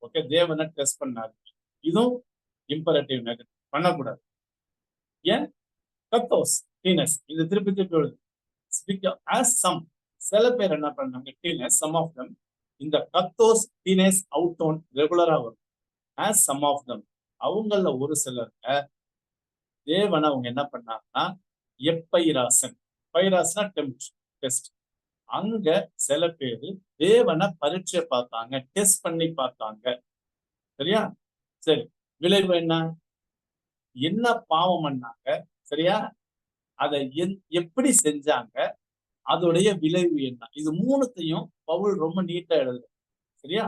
ஓகே, தேவனை டெஸ்ட் பண்ணாதீங்க. இதுவும் இம்பரேட்டிவ் நெகட்டிவ், பண்ணக்கூடாது. ஏன்? கத்தோஸ் டீனஸ், இது திருப்பி திருப்பி எழுது. சில பேர் என்ன பண்ணாங்க, டீனஸ், சம் ஆஃப் தம். இந்த கத்தோஸ் டீனஸ் அவுட் ஓன் ரெகுலரா வரும். ஆஸ் சம் ஆஃப் தம், அவங்கள ஒரு சிலர் தேவனை அவங்க என்ன பண்ணாங்கன்னா எப்பைராசன், பைராஸ்னா டெஸ்ட். அங்க சில பேரு தேவனை பரீட்சை பார்த்தாங்க, டெஸ்ட் பண்ணி பார்த்தாங்க. சரியா? சரி, விளைவு என்ன? என்ன பாவம் பண்ணாங்க? சரியா? அதை எப்படி செஞ்சாங்க? அதோடைய விளைவு என்ன? இது மூணுத்தையும் பவுல் ரொம்ப நீட்டா எழுதுது. சரியா?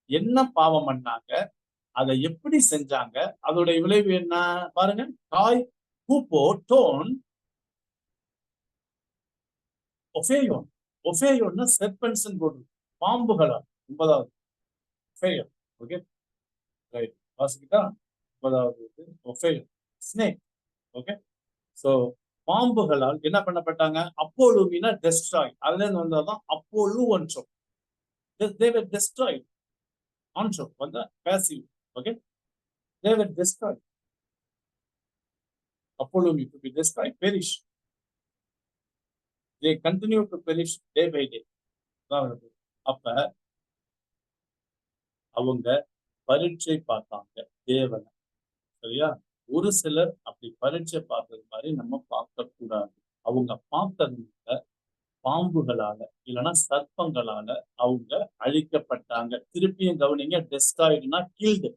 என்ன பாவம் பண்ணாங்க, அதை எப்படி செஞ்சாங்க, அதோடைய விளைவு என்ன பாருங்க. காய் கூப்போ டோன் ஒஃபேயோன். ஒஃபேயோன்னா செர்பென்ட்ஸ் போடுறது, பாம்புகளா. 9வது ஒஃபேயோன். ஓகே, ரைட், வாசிக்கிட்டா? 9வது ஒஃபேயோன், ஸ்னேக். ஓகே, சோ பாம்புகளால் என்ன பண்ணப்பட்டாங்க? அப்போலூமினா டெஸ்ட்ராய், அதுல இருந்து வந்தாதான் அப்போலூ ஒன்றோம். They were destroyed. onshore, passive. Okay, they were destroyed. Apollonia to be destroyed, perish. They continue to perish day by day. அப்ப அவங்க பரீட்சை பார்த்தாங்க தேவனை. சரியா? ஒரு சிலர் அப்படி பரீட்சை பார்த்தது மாதிரி நம்ம பார்க்க கூடாது. அவங்க பார்த்ததுல பாம்புகளால இல்லைன்னா சர்ப்பங்களால அவங்க அழிக்கப்பட்டாங்க. திருப்பியும் கவனிங்க, டெஸ்ட்ராய்டுனா கில்டு.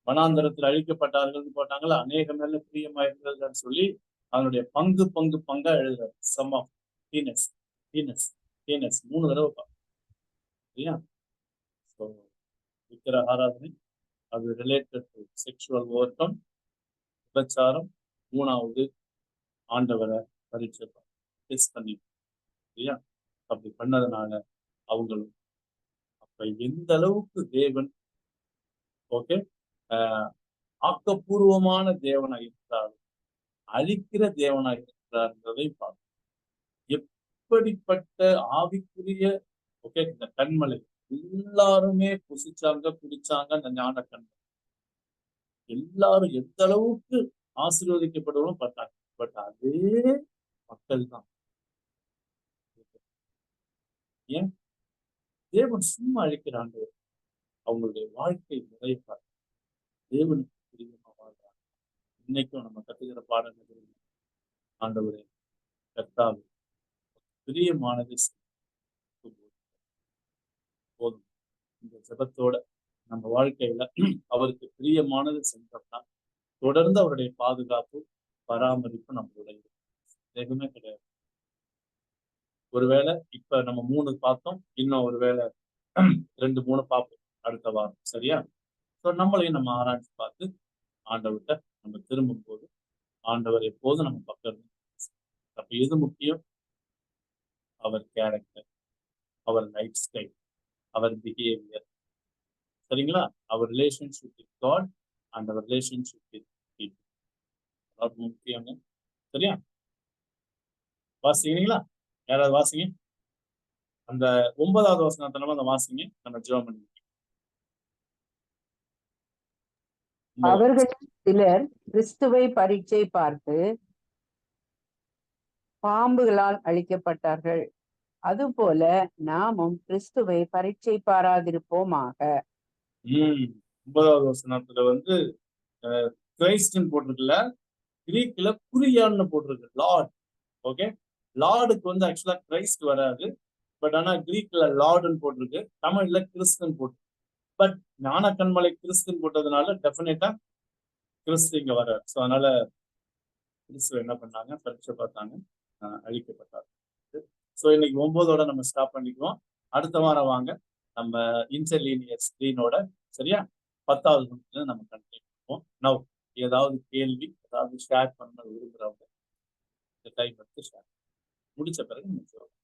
வனாந்தரத்தில் அழிக்கப்பட்டார்கள் போட்டாங்களா, அநேக மேல பிரியமா இருந்ததுன்னு சொல்லி அதனுடைய பங்கா எழுதுறாரு. சம் ஆஃப் ஹீனஸ் 3 தடவை. சரியா? ஸோ விக்கிர ஆராதனை, அது ரிலேட்டட் டு செக்ஷுவல் ஓவர்கம், விபச்சாரம். 3வது ஆண்டவரை பரீட்சை டெஸ்ட் பண்ணி. சரியா? அப்படி பண்ணதுனால அவங்களும் அப்ப எந்த அளவுக்கு தேவன் ஓகே ஆக்கப்பூர்வமான தேவனாய் இருக்கிறார், அழிக்கிற தேவனாய் இருக்கிறார்ன்றதை பார்க்கணும். எப்படிப்பட்ட ஆவிக்குரிய ஓகே இந்த கண்மலை எல்லாருமே புசிச்சாங்க, குடிச்சாங்க. அந்த ஞான கண்மலை எல்லாரும் எந்த அளவுக்கு ஆசீர்வதிக்கப்படுவோம் பார்த்தாங்க. பட் அதே மக்கள் தான். ஏன் தேவன் சும்மா அழிக்கிறாங்க? அவங்களுடைய வாழ்க்கை முறையை பார்த்து தேவனுக்கு பிரியமா வாழ்றாங்க. இன்னைக்கும் நம்ம கத்துக்கிற பாடங்கள் ஆண்டவரே கர்த்தாவே பிரியமானதை போதும். இந்த ஜெபத்தோட நம்ம வாழ்க்கையில அவருக்கு பிரியமானது செஞ்சோம்னா தொடர்ந்து அவருடைய பாதுகாப்பு பராமரிப்பு நம்மளுடைய எதுவுமே கிடையாது. ஒருவேளை இப்ப நம்ம 3 பார்த்தோம், இன்னும் ஒருவேளை 2-3 பார்ப்போம் அடுத்த வாரம். சரியா? ஸோ நம்மளையும் நம்ம ஆராய்ச்சி பார்த்து ஆண்டவர்கிட்ட நம்ம திரும்பும் போது ஆண்டவர் எப்போதும் நம்ம பக்கம். அப்ப எது முக்கியம்? அவர் கேரக்டர், அவர் லைஃப் ஸ்டைல், அவர் பிஹேவியர். சரிங்களா? அவர் ரிலேஷன்ஷிப் வித் காட் அண்ட் அவர் ரிலேஷன்ஷிப் வித் பீப்புள். அது முக்கியங்க. சரியா? வாசிக்கிறீங்களா? யாராவது வாசிங்க. அந்த 9வது வசனத்துல அந்த வாசிங்க. நம்ம ஜெபம் பண்ணி. அவர்களில் சிலர் கிறிஸ்துவை பரீட்சை பார்த்து பாம்புகளால் அழிக்கப்பட்டார்கள். அதுபோல நாமும் கிறிஸ்துவை பரீட்சை பாராதிருப்போமாக. 9வது வசனத்துல கிரைஸ்ட்னு போட்டிருக்குல்ல, கிரீக்ல குறியான்னு போட்டிருக்கு, லார்ட். ஓகே, லார்டுக்கு ஆக்சுவலா கிரைஸ்ட் வராது. பட் ஆனா கிரீக்ல லார்டுன்னு போட்டிருக்கு, தமிழ்ல கிறிஸ்துன்னு போட்டு. பட் ஞான கண்மலை கிறிஸ்துன்னு போட்டதுனால டெஃபினட்டா கிறிஸ்து இங்க வராது. ஸோ அதனால கிறிஸ்துவ என்ன பண்ணாங்க? பரீட்சை பார்த்தாங்க, அழிக்கப்பட்டார். ஸோ இன்னைக்கு 9ஓட நம்ம ஸ்டாப் பண்ணிக்குவோம். அடுத்த வாரம் வாங்க நம்ம இன்டர்லீனியர் ஸ்கிரீனோட. சரியா? 10வது நம்ம கண்டினியூ பண்ணுவோம். நவ் ஏதாவது கேள்வி, ஏதாவது ஷேர் பண்ண விரும்புறவங்க இந்த டைம் எடுத்து ஷேர் முடிச்ச பிறகு நம்ம சொல்லுவோம்.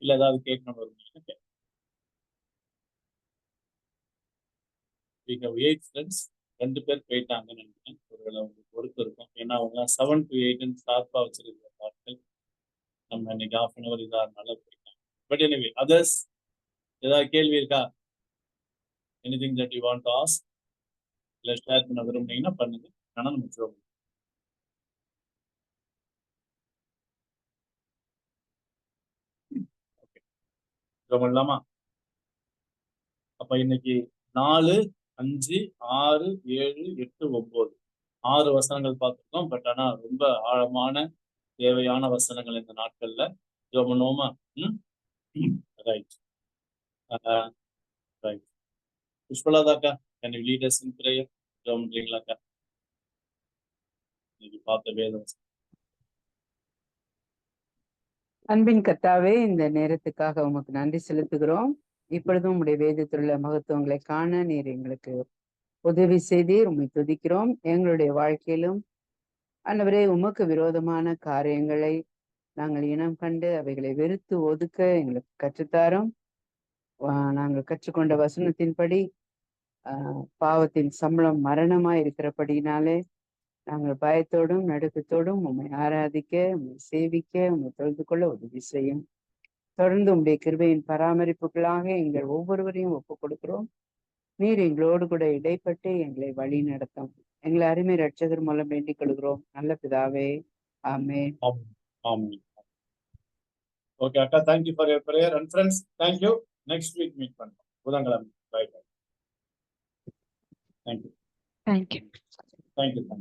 இல்ல ஏதாவது கேட்கணும் வருவீங்கன்னா 8 ஃப்ரெண்ட்ஸ், 2 பேர் போயிட்டாங்கன்னு நினைக்கிறேன். ஒருவேளை உங்களுக்கு பொறுப்பு இருக்கும். ஏன்னா அவங்க 7 to 8 ஷார்ப்பா வச்சிருக்கிற நாட்கள். நம்ம இன்னைக்கு 1/2 an hour இதா இருந்தாலும் போயிட்டாங்க. பட் எனிவே அதர்ஸ் ஏதாவது கேள்வி இருக்கா? Anything that you want to ask இல்ல ஷேர் பண்ண விரும்புனீங்கன்னா பண்ணுங்க. ஆனா நம்ம சொல்லுவோம். ஓகே, சொல்லலாமா? அப்ப இன்னைக்கு 4, 5, 6, 7, 8, 9 6 வசனங்கள் பார்த்துருக்கோம். பட் ஆனா ரொம்ப ஆழமான தேவையான வசனங்கள் இந்த நாட்கள்ல. ஜெபம் பண்ணுவோமா? Right right. புஷ்பலாதாக்கா, can you lead us in prayer? ஜெபம் பண்றீங்களாக்கா? இன்னைக்கு பார்த்த வேதம். அன்பின் கர்த்தாவே, இந்த நேரத்துக்காக உமக்கு நன்றி செலுத்துகிறோம். இப்பொழுதும் உடைய வேதத்தில் உள்ள மகத்துவங்களை காண நீர் எங்களுக்கு உதவி செய்தீர். உம்மை துதிக்கிறோம். எங்களுடைய வாழ்க்கையிலும் ஆண்டவரே உமக்கு விரோதமான காரியங்களை நாங்கள் இனம் கண்டு அவைகளை வெறுத்து ஒதுக்க எங்களுக்கு கற்றுத்தாரோம். நாங்கள் கற்றுக்கொண்ட வசனத்தின்படி பாவத்தின் சம்பளம் மரணமாய் இருக்கிறபடினாலே நாங்கள் பயத்தோடும் நடுக்கத்தோடும் உம்மை ஆராதிக்க, உம்மை சேவிக்க, உம்மை தொழுது கொள்ள உதவி செய்யும். தொடர்ந்து உம்முடைய கிருபையின் பராமரிப்புகளாக எங்கள் ஒவ்வொருவரையும் ஒப்புக் கொடுக்கிறோம். நீர் எங்களோடு கூட இடைப்பட்டு எங்களை வழி நடத்தும். எங்களை அருமை ரட்சகர் மூலம் வேண்டிக் கொள்கிறோம் நல்ல பிதாவே. ஆமென். ஆமென். ஓகே அக்கா, thank you for your prayer. And friends, thank you. Next week meet பண்ணுறோம் புதன்கிழமை. Bye bye. Thank you. Thank you. Thank you.